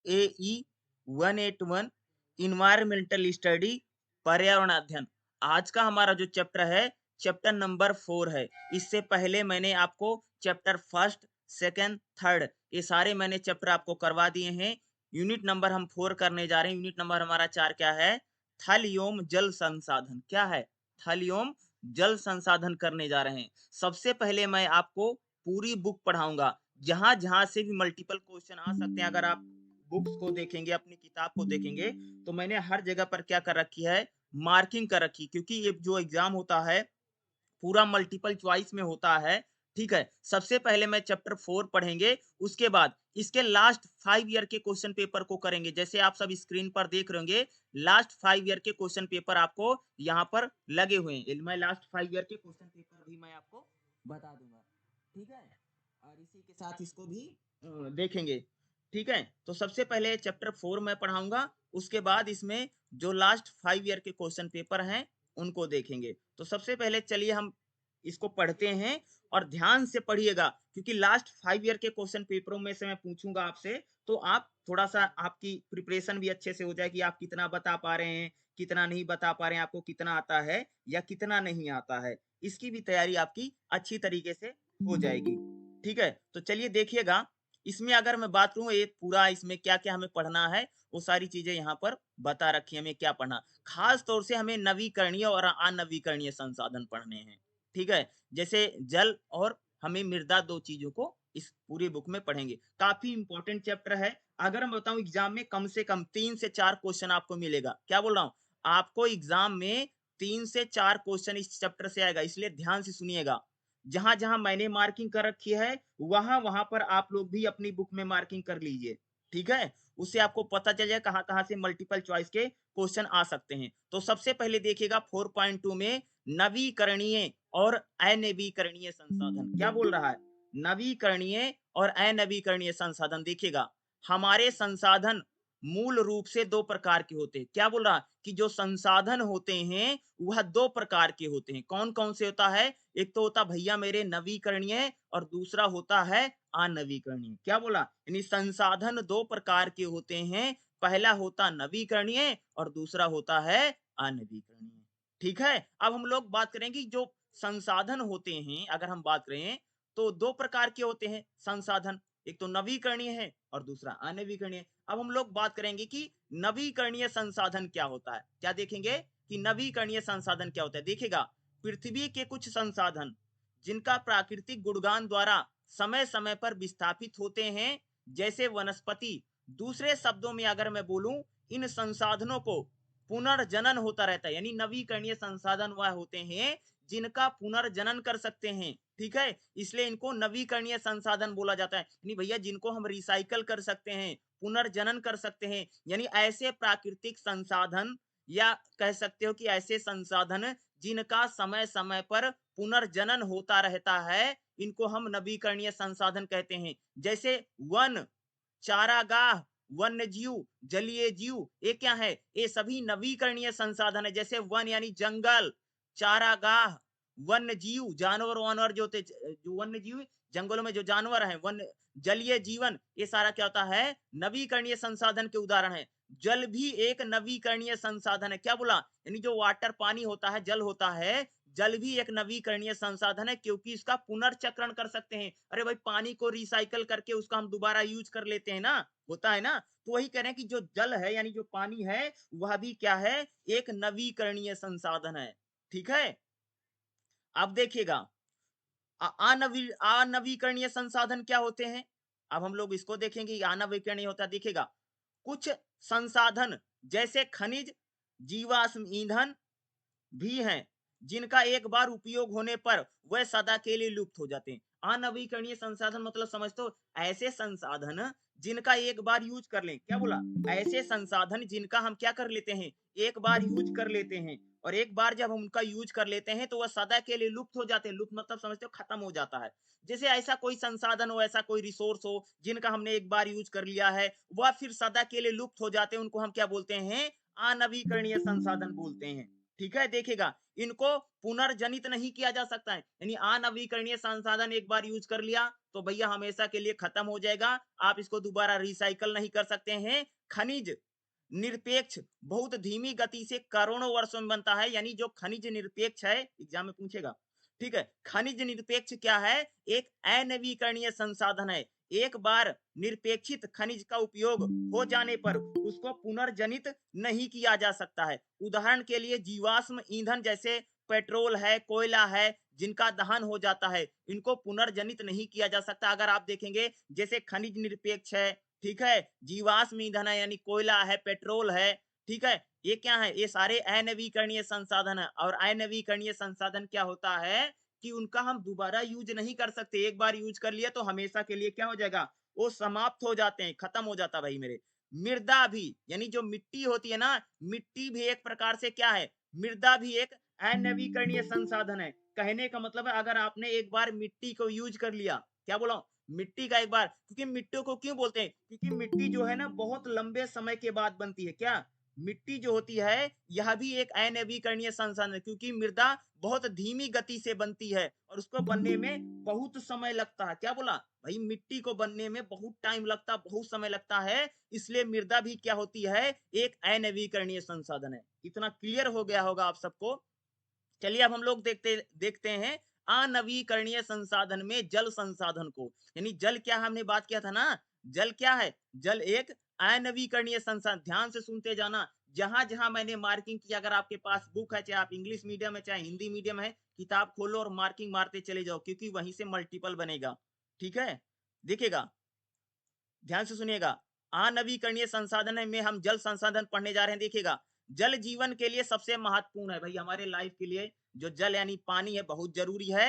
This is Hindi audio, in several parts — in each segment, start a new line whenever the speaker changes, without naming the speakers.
AE 181 इन्वायरमेंटल स्टडी पर्यावरण अध्ययन। आज का हमारा जो चैप्टर है चैप्टर नंबर 4 है। इससे पहले मैंने आपको चैप्टर फर्स्ट, सेकंड, थर्ड ये सारे मैंने चैप्टर आपको करवा दिए हैं। यूनिट नंबर हम 4 करने जा रहे हैं। यूनिट नंबर हमारा 4 क्या है? थल एवं जल संसाधन। क्या है? थल एवं जल संसाधन करने जा रहे हैं। सबसे पहले मैं आपको पूरी बुक पढ़ाऊंगा, जहां जहां से भी मल्टीपल क्वेश्चन आ सकते हैं। अगर आप बुक्स को देखेंगे, अपनी किताब को देखेंगे, तो मैंने हर जगह पर क्या कर रखी है, मार्किंग कर रखी, क्योंकि ये जो एग्जाम होता है पूरा मल्टीपल चॉइस में होता है। ठीक है, सबसे पहले मैं चैप्टर 4 पढ़ेंगे, उसके बाद इसके लास्ट 5 ईयर के क्वेश्चन पेपर को करेंगे। जैसे आप सब स्क्रीन पर देख रहे होंगे, लास्ट 5 ईयर के क्वेश्चन पेपर आपको यहाँ पर लगे हुए हैं। मैं लास्ट 5 ईयर के क्वेश्चन पेपर भी मैं आपको बता दूंगा। ठीक है, और इसी के साथ इसको भी देखेंगे। ठीक है, तो सबसे पहले चैप्टर 4 में पढ़ाऊंगा, उसके बाद इसमें जो लास्ट 5 ईयर के क्वेश्चन पेपर हैं उनको देखेंगे। तो सबसे पहले चलिए हम इसको पढ़ते हैं, और ध्यान से पढ़िएगा, क्योंकि लास्ट 5 ईयर के क्वेश्चन पेपरों में से मैं पूछूंगा आपसे, तो आप थोड़ा सा आपकी प्रिपरेशन भी अच्छे से हो जाए कि आप कितना बता पा रहे हैं, कितना नहीं बता पा रहे हैं, आपको कितना आता है या कितना नहीं आता है। इसकी भी तैयारी आपकी अच्छी तरीके से हो जाएगी। ठीक है, तो चलिए देखिएगा। इसमें अगर मैं बात करूं, ये पूरा इसमें क्या क्या हमें पढ़ना है, वो सारी चीजें यहाँ पर बता रखी है हमें क्या पढ़ना। खास तौर से हमें नवीकरणीय और अनवीकरणीय संसाधन पढ़ने हैं। ठीक है, जैसे जल और हमें मृदा, दो चीजों को इस पूरी बुक में पढ़ेंगे। काफी इंपॉर्टेंट चैप्टर है। अगर मैं बताऊं, एग्जाम में कम से कम 3 से 4 क्वेश्चन आपको मिलेगा। क्या बोल रहा हूं? आपको एग्जाम में 3 से 4 क्वेश्चन इस चैप्टर से आएगा, इसलिए ध्यान से सुनिएगा। जहां जहां मैंने मार्किंग कर रखी है, वहां वहां पर आप लोग भी अपनी बुक में मार्किंग कर लीजिए। ठीक है, उससे आपको पता चल जाए कहां कहां से मल्टीपल चॉइस के क्वेश्चन आ सकते हैं। तो सबसे पहले देखिएगा 4.2 में नवीकरणीय और अनवीकरणीय संसाधन क्या बोल रहा है। नवीकरणीय और अनवीकरणीय संसाधन देखिएगा। हमारे संसाधन मूल रूप से दो प्रकार के होते हैं। क्या बोल रहा है कि जो संसाधन होते हैं वह दो प्रकार के होते हैं। कौन कौन से होता है? एक तो होता भैया मेरे नवीकरणीय, और दूसरा होता है अनवीकरणीय। क्या बोला? यानी संसाधन दो प्रकार के होते हैं। पहला होता नवीकरणीय और दूसरा होता है अनवीकरणीय। ठीक है, अब हम लोग बात करेंगे जो संसाधन होते हैं। अगर हम बात करें तो दो प्रकार के होते हैं संसाधन, एक तो नवीकरणीय है और दूसरा अनवीकरणीय। अब हम लोग बात करेंगे कि नवीकरणीय संसाधन क्या होता है। क्या देखेंगे कि नवीकरणीय संसाधन क्या होता है। देखिएगा, पृथ्वी के कुछ संसाधन जिनका प्राकृतिक गुणगान द्वारा समय समय पर विस्थापित होते हैं, जैसे वनस्पति। दूसरे शब्दों में अगर मैं बोलूं, इन संसाधनों को पुनर्जनन होता रहता है। यानी नवीकरणीय संसाधन वह होते हैं जिनका पुनर्जनन कर सकते हैं। ठीक है, इसलिए इनको नवीकरणीय संसाधन बोला जाता है। यानी भैया जिनको हम रिसाइकल कर सकते हैं, पुनर्जनन कर सकते हैं, यानी ऐसे प्राकृतिक संसाधन, या कह सकते हो कि ऐसे संसाधन जिनका समय समय पर पुनर्जनन होता रहता है, इनको हम नवीकरणीय संसाधन कहते हैं। जैसे वन, चारागाह, वन्य जीव, जलीय जीव, ये क्या है? ये सभी नवीकरणीय संसाधन है। जैसे वन यानी जंगल, चारागाह वन्य जीव, जानवर वानवर जो होते, जो वन्य जीव जंगलों में जो जानवर हैं, वन्य, जलीय जीवन, ये सारा क्या होता है? नवीकरणीय संसाधन के उदाहरण है। जल भी एक नवीकरणीय संसाधन है। क्या बोला? यानी जो वाटर, पानी होता है, जल होता है, जल भी एक नवीकरणीय संसाधन है, क्योंकि इसका पुनर्चक्रण कर सकते हैं। अरे भाई, पानी को रिसाइकल करके उसका हम दोबारा यूज कर लेते हैं ना, होता है ना। तो वही कह रहे हैं कि जो जल है यानी जो पानी है, वह भी क्या है? एक नवीकरणीय संसाधन है। ठीक है, अब देखिएगा अनवीकरणीय संसाधन क्या होते हैं। अब हम लोग इसको देखेंगे अनवीकरणीय होता है। देखिएगा, कुछ संसाधन जैसे खनिज, जीवाश्म ईंधन भी हैं, जिनका एक बार उपयोग होने पर वह सदा के लिए लुप्त हो जाते हैं। अनवीकरणीय संसाधन मतलब समझते हो? ऐसे संसाधन जिनका एक बार यूज कर लें। क्या बोला? ऐसे संसाधन जिनका हम क्या कर लेते हैं, एक बार यूज कर लेते हैं, और एक बार जब हम उनका यूज कर लेते हैं तो वह सदा के लिए लुप्त हो जाते हैं। लुप्त मतलब समझते हो? खत्म हो जाता है। जैसे ऐसा कोई संसाधन हो, ऐसा कोई रिसोर्स हो, जिनका हमने एक बार यूज कर लिया है, वह फिर सदा के लिए लुप्त हो जाते हैं, उनको हम क्या बोलते हैं? अनवीकरणीय संसाधन बोलते हैं। ठीक है, देखिएगा, इनको पुनर्जनित नहीं किया जा सकता है। यानी अनवीकरणीय संसाधन एक बार यूज कर लिया तो भैया हमेशा के लिए खत्म हो जाएगा, आप इसको दोबारा रिसाइकल नहीं कर सकते हैं। खनिज निरपेक्ष बहुत धीमी गति से करोड़ों वर्षों में बनता है, यानी जो खनिज निरपेक्ष है, एग्जाम में पूछेगा, ठीक है। खनिज निरपेक्ष क्या है? एक अनवीकरणीय संसाधन है। एक बार निरपेक्षित खनिज का उपयोग हो जाने पर उसको पुनर्जनित नहीं किया जा सकता है। उदाहरण के लिए जीवाश्म ईंधन जैसे पेट्रोल है, कोयला है, जिनका दहन हो जाता है, इनको पुनर्जनित नहीं किया जा सकता। अगर आप देखेंगे जैसे खनिज निरपेक्ष है, ठीक है, जीवाश्म ईंधन है यानी कोयला है, पेट्रोल है, ठीक है, ये क्या है? ये सारे अनवीकरणीय संसाधन है। और अनवीकरणीय संसाधन क्या होता है कि उनका हम दोबारा यूज नहीं कर सकते। एक बार यूज कर लिया तो हमेशा के लिए क्या हो जाएगा? वो समाप्त हो जाते हैं, खत्म हो जाता भाई मेरे। मृदा भी यानी जो मिट्टी होती है ना, मिट्टी भी एक प्रकार से क्या है? मृदा भी एक अनवीकरणीय संसाधन है। कहने का मतलब है अगर आपने एक बार मिट्टी को यूज कर लिया, क्या बोला? मिट्टी का एक बार, क्योंकि मिट्टी को क्यों बोलते हैं? क्योंकि मिट्टी जो है ना बहुत लंबे समय के बाद बनती है। क्या? मिट्टी जो होती है यह भी एक अनवीकरणीय संसाधन है, क्योंकि मृदा बहुत धीमी गति से बनती है और उसको बनने में बहुत समय लगता है। क्या बोला? भाई मिट्टी को बनने में बहुत टाइम लगता, बहुत समय लगता है, इसलिए मृदा भी क्या होती है? एक अनवीकरणीय संसाधन है। इतना क्लियर हो गया होगा आप सबको। चलिए अब हम लोग देखते देखते हैं अनवीकरणीय संसाधन में जल संसाधन को। यानी जल क्या, हमने बात किया था ना, जल क्या है? जल एक अनवीकरणीय संसाधन। ध्यान से सुनते जाना, जहां जहां मैंने मार्किंग किया, अगर आपके पास बुक है, चाहे आप इंग्लिश मीडियम है चाहे हिंदी मीडियम है, किताब खोलो और मार्किंग मारते चले जाओ, क्योंकि वहीं से मल्टीपल बनेगा। ठीक है, देखिएगा, ध्यान से सुनिएगा। अनवीकरणीय संसाधन है में हम जल संसाधन पढ़ने जा रहे हैं। देखिएगा, जल जीवन के लिए सबसे महत्वपूर्ण है भाई, हमारे लाइफ के लिए जो जल यानी पानी है बहुत जरूरी है।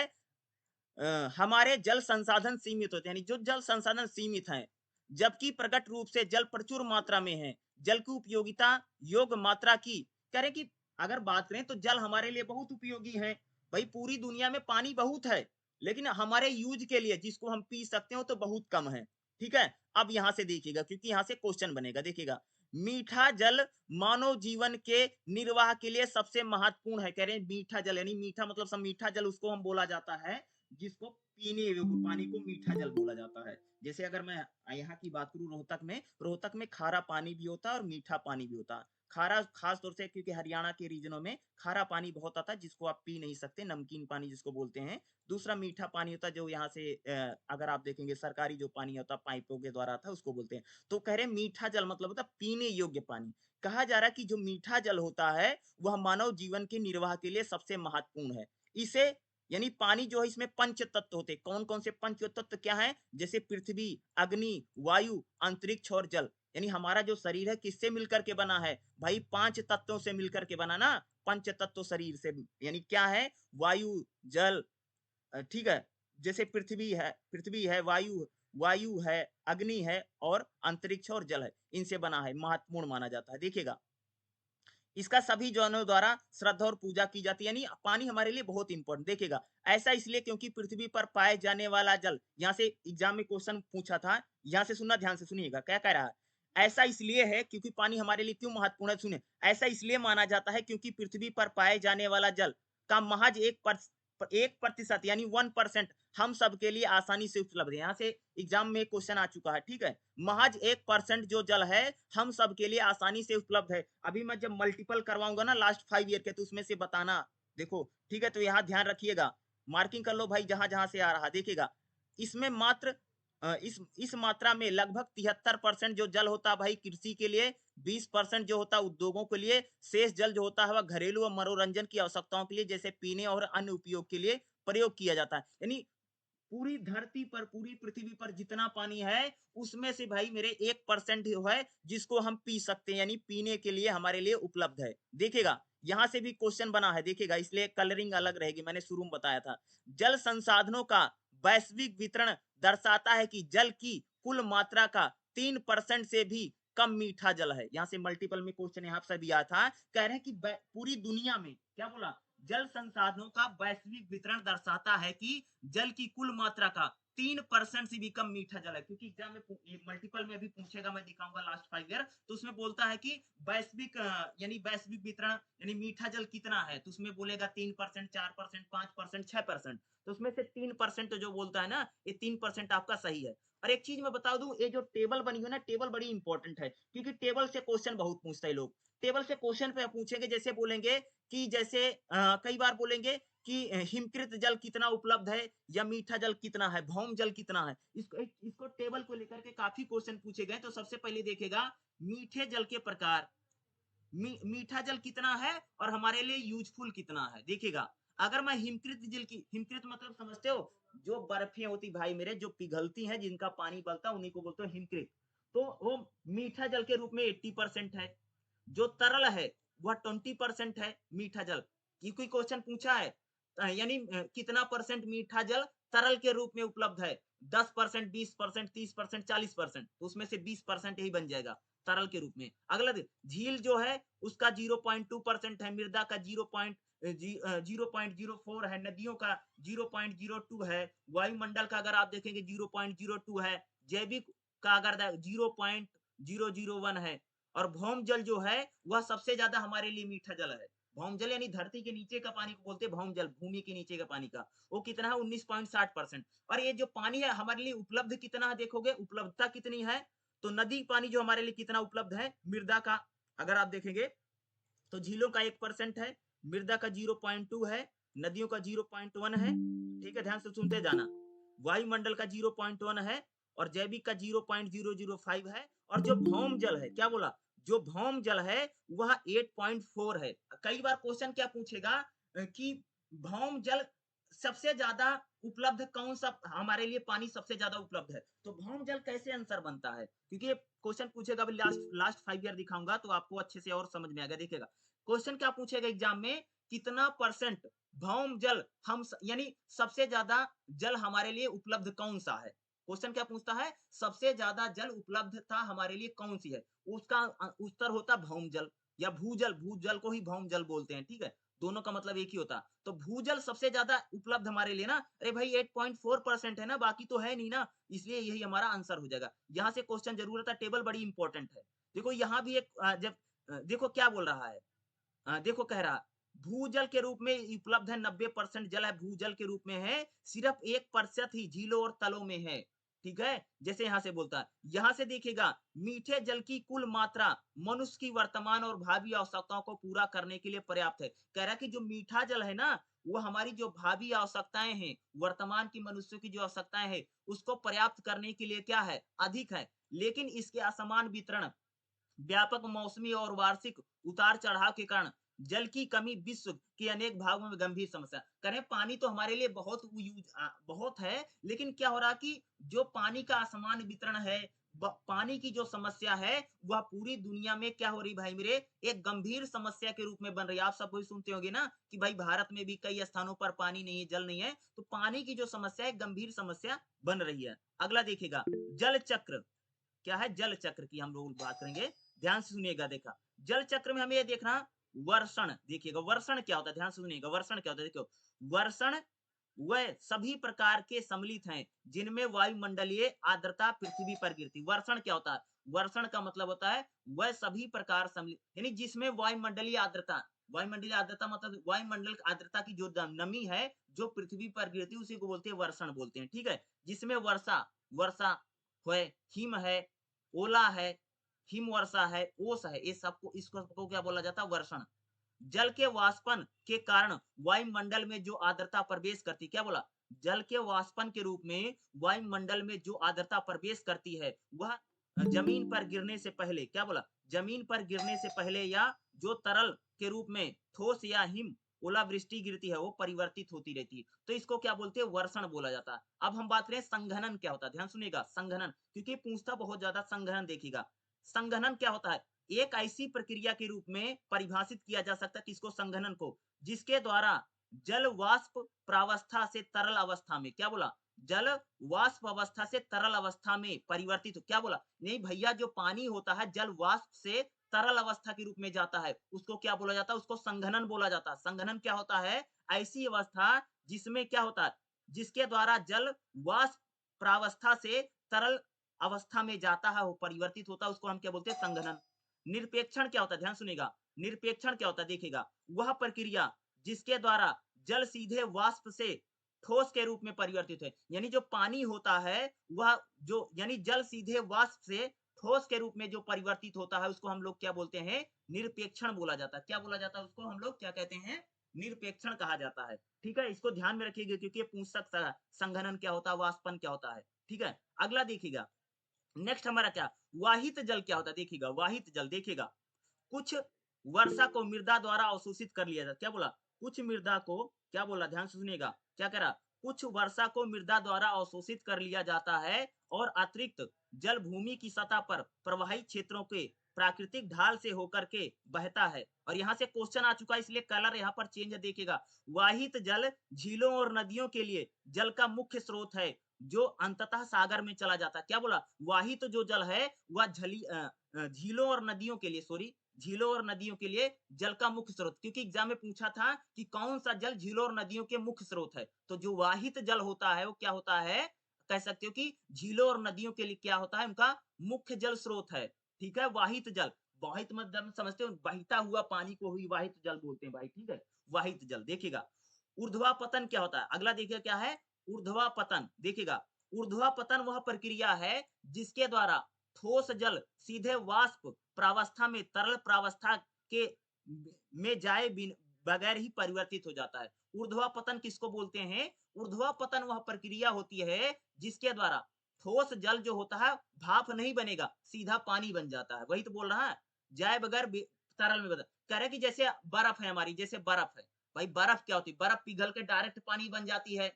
हमारे जल संसाधन सीमित होते हैं, यानी जो जल संसाधन सीमित हैं, जबकि प्रकट रूप से जल प्रचुर मात्रा में है। जल की उपयोगिता योग मात्रा की करें कि अगर बात करें तो जल हमारे लिए बहुत उपयोगी है। भाई पूरी दुनिया में पानी बहुत है, लेकिन हमारे यूज के लिए जिसको हम पी सकते हो तो बहुत कम है। ठीक है, अब यहां से देखिएगा, क्योंकि यहां से क्वेश्चन बनेगा। देखिएगा, मीठा जल मानव जीवन के निर्वाह के लिए सबसे महत्वपूर्ण है। कह रहे हैं मीठा जल, यानी मीठा मतलब सब, मीठा जल उसको हम बोला जाता है जिसको पीने योग्य पानी को मीठा जल बोला जाता है। जैसे अगर मैं यहाँ की बात करूं, रोहतक में खारा पानी भी होता है और मीठा पानी भी होता है। खारा खास तौर से क्योंकि हरियाणा के रीजनों में खारा पानी बहुत आता है जिसको आप पी नहीं सकते, नमकीन पानी जिसको बोलते हैं। दूसरा मीठा पानी होता है जो यहाँ से अगर आप देखेंगे सरकारी जो पानी होता है पाइपों के द्वारा आता है उसको बोलते हैं। तो कह रहे हैं मीठा जल मतलब होता है पीने योग्य पानी। कहा जा रहा है कि जो मीठा जल होता है वह मानव जीवन के निर्वाह के लिए सबसे महत्वपूर्ण है। इसे यानी पानी जो है इसमें पंच तत्व होते हैं। कौन कौन से पंच तत्व क्या है? जैसे पृथ्वी, अग्नि, वायु, अंतरिक्ष और जल। यानी हमारा जो शरीर है किससे मिलकर के बना है? भाई पांच तत्वों से मिलकर के बना ना, पंच तत्व शरीर से। यानी क्या है? वायु, जल, ठीक है, जैसे पृथ्वी है, वायु वायु है, अग्नि है और अंतरिक्ष और जल है, इनसे बना है, महत्वपूर्ण माना जाता है। देखिएगा, इसका सभी जनों द्वारा श्रद्धा और पूजा की जाती है, यानी पानी हमारे लिए बहुत इंपॉर्टेंट। देखिएगा, ऐसा इसलिए क्योंकि पृथ्वी पर पाए जाने वाला जल, यहाँ से एग्जाम में क्वेश्चन पूछा था, यहाँ से सुनना, ध्यान से सुनिएगा क्या कह रहा है। ऐसा इसलिए है क्योंकि पानी हमारे लिए क्यों महत्वपूर्ण है, सुने। ऐसा इसलिए माना जाता है क्योंकि पृथ्वी पर पाए जाने वाला जल का महज 1% यानी 1% हम सबके लिए आसानी से उपलब्ध है। यहाँ से एग्जाम में क्वेश्चन आ चुका है, ठीक है। महज 1% जो जल है हम सबके लिए आसानी से उपलब्ध है। अभी मैं जब मल्टीपल करवाऊंगा ना लास्ट 5 ईयर के, तो उसमें से बताना। देखो, ठीक है, तो यहाँ ध्यान रखिएगा, मार्किंग कर लो भाई जहां जहां से आ रहा। देखिएगा, इसमें मात्र इस मात्रा में लगभग 73% जो जल होता है भाई कृषि के लिए, 20% जो होता है उद्योगों के लिए, शेष जल जो होता है वह घरेलू और मनोरंजन की आवश्यकताओं के लिए जैसे पीने और अन्य उपयोग के लिए प्रयोग किया जाता है। यानी पूरी धरती पर, पूरी पृथ्वी पर जितना पानी है उसमें से भाई मेरे 1% जो है जिसको हम पी सकते हैं, यानी पीने के लिए हमारे लिए उपलब्ध है। देखिएगा, यहां से भी क्वेश्चन बना है, देखिएगा, इसलिए कलरिंग अलग रहेगी, मैंने शुरू में बताया था। जल संसाधनों का वैश्विक वितरण दर्शाता है कि जल की कुल मात्रा का 3% से भी कम मीठा जल है। यहां से मल्टीपल में क्वेश्चन यहाँ से भी आया था, कह रहे हैं कि पूरी दुनिया में, क्या बोला, जल संसाधनों का वैश्विक वितरण दर्शाता है कि जल की कुल मात्रा का 3% से भी कम मीठा जल है, क्योंकि एग्जाम में मल्टीपल में भी पूछेगा, मैं दिखाऊंगा लास्ट 5 ईयर, तो उसमें बोलता है कि वैश्विक यानी वैश्विक वितरण यानी मीठा जल कितना है, तो उसमें बोलेगा 3%, 4%, 5%, 6%। तो उसमें से 3% जो बोलता है ना, ये 3% आपका सही है। और एक चीज मैं बता दूं, ये जो टेबल बनी हुई है ना, टेबल बड़ी इंपॉर्टेंट है, क्योंकि टेबल से क्वेश्चन बहुत पूछते हैं लोग। टेबल से क्वेश्चन पे पूछेंगे, जैसे बोलेंगे कि जैसे कई बार बोलेंगे कि हिमकृत जल कितना उपलब्ध है या मीठा जल कितना है, भौम जल कितना है। इसको टेबल को लेकर के काफी क्वेश्चन पूछे गए। तो सबसे पहले देखेगा मीठे जल के प्रकार, मीठा जल कितना है और हमारे लिए यूजफुल कितना है। देखिएगा, अगर मैं हिमकृत जल की, हिमकृत मतलब समझते हो, जो बर्फे होती भाई मेरे, जो पिघलती हैं, जिनका पानी बलता है, उन्हीं को बोलते हो हिमकृत। तो वो मीठा जल के रूप में 80% है। जो तरल है वह 20% है मीठा जल। की कोई क्वेश्चन पूछा है यानी कितना परसेंट मीठा जल तरल के रूप में उपलब्ध है, 10%, 20%, 30%, 40%, तो उसमें से 20% यही बन जाएगा तरल के रूप में। अगला झील जो है उसका 0.2% है, मृदा का 0.04 है, नदियों का 0.02 है, वायुमंडल का अगर आप देखेंगे 0.02 है, जैविक का अगर 0.001 है, और भौम जल जो है वह सबसे ज्यादा हमारे लिए मीठा जल है। भौम जल यानी धरती के नीचे का पानी को बोलते हैं भौम जल, भूमि के नीचे का पानी का, वो कितना है 19.60%। और ये जो पानी है हमारे लिए उपलब्ध कितना है, देखोगे उपलब्धता कितनी है, तो नदी पानी जो हमारे लिए कितना उपलब्ध है, मृदा का अगर आप देखेंगे तो झीलों का 1% है, मृदा का 0.2 है, नदियों का 0.1 है। ठीक है, ध्यान से सुनते जाना। वायुमंडल का 0.1 है, और जैविक का 0.005 है, और जो भौम जल है, क्या बोला, जो भौम जल है वह 8.4 है। कई बार क्वेश्चन क्या पूछेगा कि भौम जल सबसे ज्यादा उपलब्ध कौन सा, हमारे लिए पानी सबसे ज्यादा उपलब्ध है, तो भौम जल कैसे आंसर बनता है, क्योंकि ये क्वेश्चन पूछेगा। अभी लास्ट लास्ट 5 ईयर दिखाऊंगा तो आपको अच्छे से और समझ में आएगा। देखिएगा क्वेश्चन क्या पूछेगा एग्जाम में, कितना परसेंट भौम जल हम यानी सबसे ज्यादा जल हमारे लिए उपलब्ध कौन सा है। क्वेश्चन क्या पूछता है, सबसे ज्यादा जल उपलब्धता हमारे लिए कौन सी है, उसका उत्तर होता भौम जल या भूजल। भूजल को ही भौम जल बोलते हैं, ठीक है, दोनों का मतलब एक ही होता। तो भूजल सबसे ज्यादा उपलब्ध हमारे लिए ना, अरे भाई 8.4% है ना, बाकी तो है नहीं ना, इसलिए यही हमारा आंसर हो जाएगा। यहाँ से क्वेश्चन जरूर आता, टेबल बड़ी इंपॉर्टेंट है। देखो यहाँ भी एक जब देखो क्या बोल रहा है, देखो कह रहा भूजल के रूप में उपलब्ध है, 90% जल है भूजल के रूप में है, सिर्फ 1% ही झीलों और तलों में है। ठीक है, जैसे यहां से बोलता है, यहां से देखिएगा मीठे जल की कुल मात्रा मनुष्य की वर्तमान और भावी आवश्यकताओं को पूरा करने के लिए पर्याप्त है। कह रहा है कि जो मीठा जल है ना, वो हमारी जो भावी आवश्यकताएं हैं, वर्तमान की मनुष्यों की जो आवश्यकताएं हैं, उसको पर्याप्त करने के लिए क्या है, अधिक है। लेकिन इसके असमान वितरण, व्यापक मौसमी और वार्षिक उतार चढ़ाव के कारण जल की कमी विश्व के अनेक भागों में गंभीर समस्या। करें पानी तो हमारे लिए बहुत है, लेकिन क्या हो रहा कि जो पानी का असमान वितरण है, पानी की जो समस्या है, वह पूरी दुनिया में क्या हो रही भाई मेरे, एक गंभीर समस्या के रूप में बन रही है। आप सब कोई सुनते होंगे ना कि भाई भारत में भी कई स्थानों पर पानी नहीं है, जल नहीं है, तो पानी की जो समस्या है गंभीर समस्या बन रही है। अगला देखिएगा जल चक्र, क्या है, जल चक्र की हम लोग बात करेंगे, ध्यान से सुनिएगा। देखा जल चक्र में हमें ये देखना, वर्षण, देखिएगा वर्षण क्या होता है, ध्यान से सुनिएगा, वर्षण क्या होता है। देखो वर्षण वह सभी प्रकार के सम्मिलित हैं जिनमें वायुमंडलीय आर्द्रता पृथ्वी पर गिरती। वर्षण क्या होता है, वर्षण का मतलब होता है वह सभी प्रकार सम्मिलित, यानी जिसमें वायुमंडलीय आर्द्रता, वायुमंडलीय आर्द्रता मतलब वायुमंडल आर्द्रता की जो नमी है जो पृथ्वी पर गिरती है, उसी को बोलते हैं वर्षण बोलते हैं। ठीक है, जिसमें वर्षा, वर्षा है, हिम है, ओला है, हिमवर्षा है, ओस है, ये सबको, इसको क्या बोला जाता है, वर्षण। जल के वाष्पन के कारण वायुमंडल में जो आर्द्रता प्रवेश करती, क्या बोला, जल के वाष्पन के रूप में वायुमंडल में जो आर्द्रता प्रवेश करती है, वह जमीन पर गिरने से पहले, क्या बोला, जमीन पर गिरने से पहले या जो तरल के रूप में ठोस या हिम ओलावृष्टि गिरती है, वो परिवर्तित होती रहती है, तो इसको क्या बोलते हैं, वर्षण बोला जाता है। अब हम बात करें संघनन क्या होता है, ध्यान सुनिएगा, संघनन, क्योंकि पूछता बहुत ज्यादा, संघनन देखिएगा। संघनन क्या होता है, एक ऐसी प्रक्रिया के रूप में परिभाषित किया जा सकता है किसको, संघनन को, जिसके द्वारा जल वाष्प प्रावस्था से तरल अवस्था में, क्या बोला, जल वाष्प अवस्था से तरल अवस्था में परिवर्तित, क्या बोला, नहीं भैया, जो पानी होता है जल वाष्प से तरल अवस्था के रूप में जाता है, उसको क्या बोला जाता है, उसको संघनन बोला जाता है। संघनन क्या होता है, ऐसी अवस्था जिसमें क्या होता है, जिसके द्वारा जल वाष्प प्रावस्था से तरल अवस्था में जाता है, वो परिवर्तित होता है, उसको हम क्या बोलते हैं? संघनन। निरपेक्षण क्या होता है? ध्यान सुनिएगा। निरपेक्षण क्या होता है? देखिएगा, वह प्रक्रिया जिसके द्वारा जल सीधे वाष्प से ठोस के रूप में परिवर्तित है। यानी जो पानी होता है, वह जो यानी जल सीधे वाष्प से ठोस के रूप में जो परिवर्तित होता है, उसको हम लोग क्या बोलते हैं? निरपेक्षण बोला जाता है। क्या बोला जाता है? उसको हम लोग क्या कहते हैं? निरपेक्षण कहा जाता है। ठीक है? इसको ध्यान में रखिएगा, क्योंकि ये पूछ सकता है, संघनन क्या होता है? वाष्पन क्या होता है? ठीक है? अगला देखिएगा, नेक्स्ट हमारा क्या? वाहित जल क्या होता है? देखिएगा, वाहित जल देखिएगा, कुछ वर्षा को मृदा द्वारा अवशोषित कर लिया जाता। क्या बोला? कुछ मृदा को क्या बोला? ध्यान से सुनिएगा, क्या कह रहा? कुछ वर्षा को मृदा द्वारा अवशोषित कर लिया जाता है और अतिरिक्त जल भूमि की सतह पर प्रवाहित क्षेत्रों के प्राकृतिक ढाल से होकर के बहता है। और यहाँ से क्वेश्चन आ चुका है, इसलिए कलर यहाँ पर चेंज देखिएगा। वाहित जल झीलों और नदियों के लिए जल का मुख्य स्रोत है, जो अंततः सागर में चला जाता है। क्या बोला? वाहित जो जल है वह झीलों और नदियों के लिए, सॉरी, झीलों और नदियों के लिए जल का मुख्य स्रोत, क्योंकि एग्जाम में पूछा था कि कौन सा जल झीलों और नदियों के मुख्य स्रोत है, तो जो वाहित जल होता है वो क्या होता है? कह सकते हो कि झीलों और नदियों के लिए क्या होता है? उनका मुख्य जल स्रोत है। ठीक है? वाहित जल, वाहित मतलब समझते हो, बहता हुआ पानी को ही वाहित जल बोलते हैं भाई। ठीक है? वाहित जल देखिएगा। ऊर्ध्वापतन क्या होता है? अगला देखिए क्या है? ऊर्ध्वापतन देखिएगा। ऊर्ध्वापतन वह प्रक्रिया है जिसके द्वारा ठोस जल सीधे वाष्प प्रावस्था में तरल प्रावस्था के में जाए बगैर ही परिवर्तित हो जाता है। ऊर्ध्वापतन किसको बोलते हैं? ऊर्ध्वापतन वह प्रक्रिया होती है जिसके द्वारा ठोस जल जो होता है भाप नहीं बनेगा, सीधा पानी बन जाता है। वही तो बोल रहा है, जाए बगैर तरल में बदल। कह रहे कि जैसे बर्फ है हमारी, जैसे बर्फ है भाई, बर्फ क्या होती है? बर्फ पिघल के डायरेक्ट पानी बन जाती है।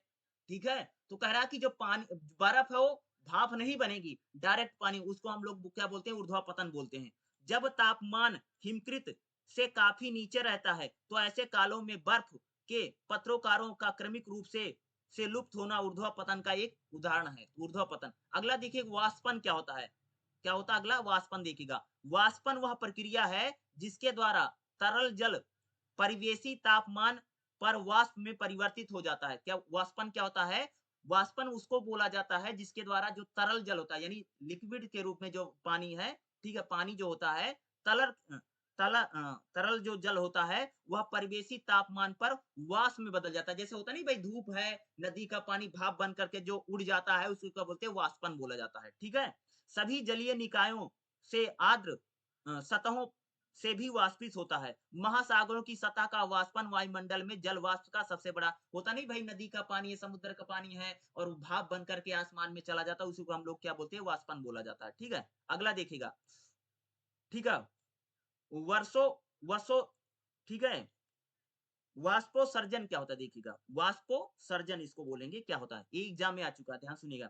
ठीक है? तो कह रहा है कि जो पानी बर्फ है वो भाप नहीं बनेगी, डायरेक्ट पानी, उसको हम लोग क्या बोलते हैं? ऊर्ध्वापतन बोलते हैं। जब तापमान हिमकृत से काफी नीचे रहता है, तो ऐसे कालों में बर्फ के पत्रोकारों का क्रमिक रूप से लुप्त होना ऊर्ध्वापतन का एक उदाहरण है। ऊर्ध्वापतन। अगला देखिए, वाष्पन क्या होता है? क्या होता है अगला? वाष्पन देखिएगा। वाष्पन वह प्रक्रिया है जिसके द्वारा तरल जल परिवेशी तापमान पर वाष्प में परिवर्तित हो जाता है। क्या वाष्पन क्या होता है? वाष्पन उसको बोला जाता है जिसके द्वारा जो तरल जल होता है, यानी लिक्विड के रूप में जो पानी है, ठीक है, पानी जो होता है, तलर तरल जो जल होता है वह परिवेशी तापमान पर वाष्प में बदल जाता है। जैसे होता नहीं भाई, धूप है, नदी का पानी भाप बन करके जो उड़ जाता है, उसको क्या बोलते हैं? वाष्पन बोला जाता है। ठीक है? सभी जलीय निकायों से आर्द्र सतहों से भी वाष्पित होता है। महासागरों की सतह का वाष्पन वायुमंडल में जल वाष्प का सबसे बड़ा होता नहीं भाई, नदी का पानी है, समुद्र का पानी है और भाप बन करके आसमान में चला जाता है, उसी को हम लोग क्या बोलते हैं? वाष्पन बोला जाता है। ठीक है? अगला देखिएगा। ठीक है? वर्षो वर्षो ठीक है? वाष्पोसर्जन क्या होता है? देखिएगा, वाष्पोसर्जन इसको बोलेंगे, क्या होता है? ये एग्जाम में आ चुका है, ध्यान सुनिएगा।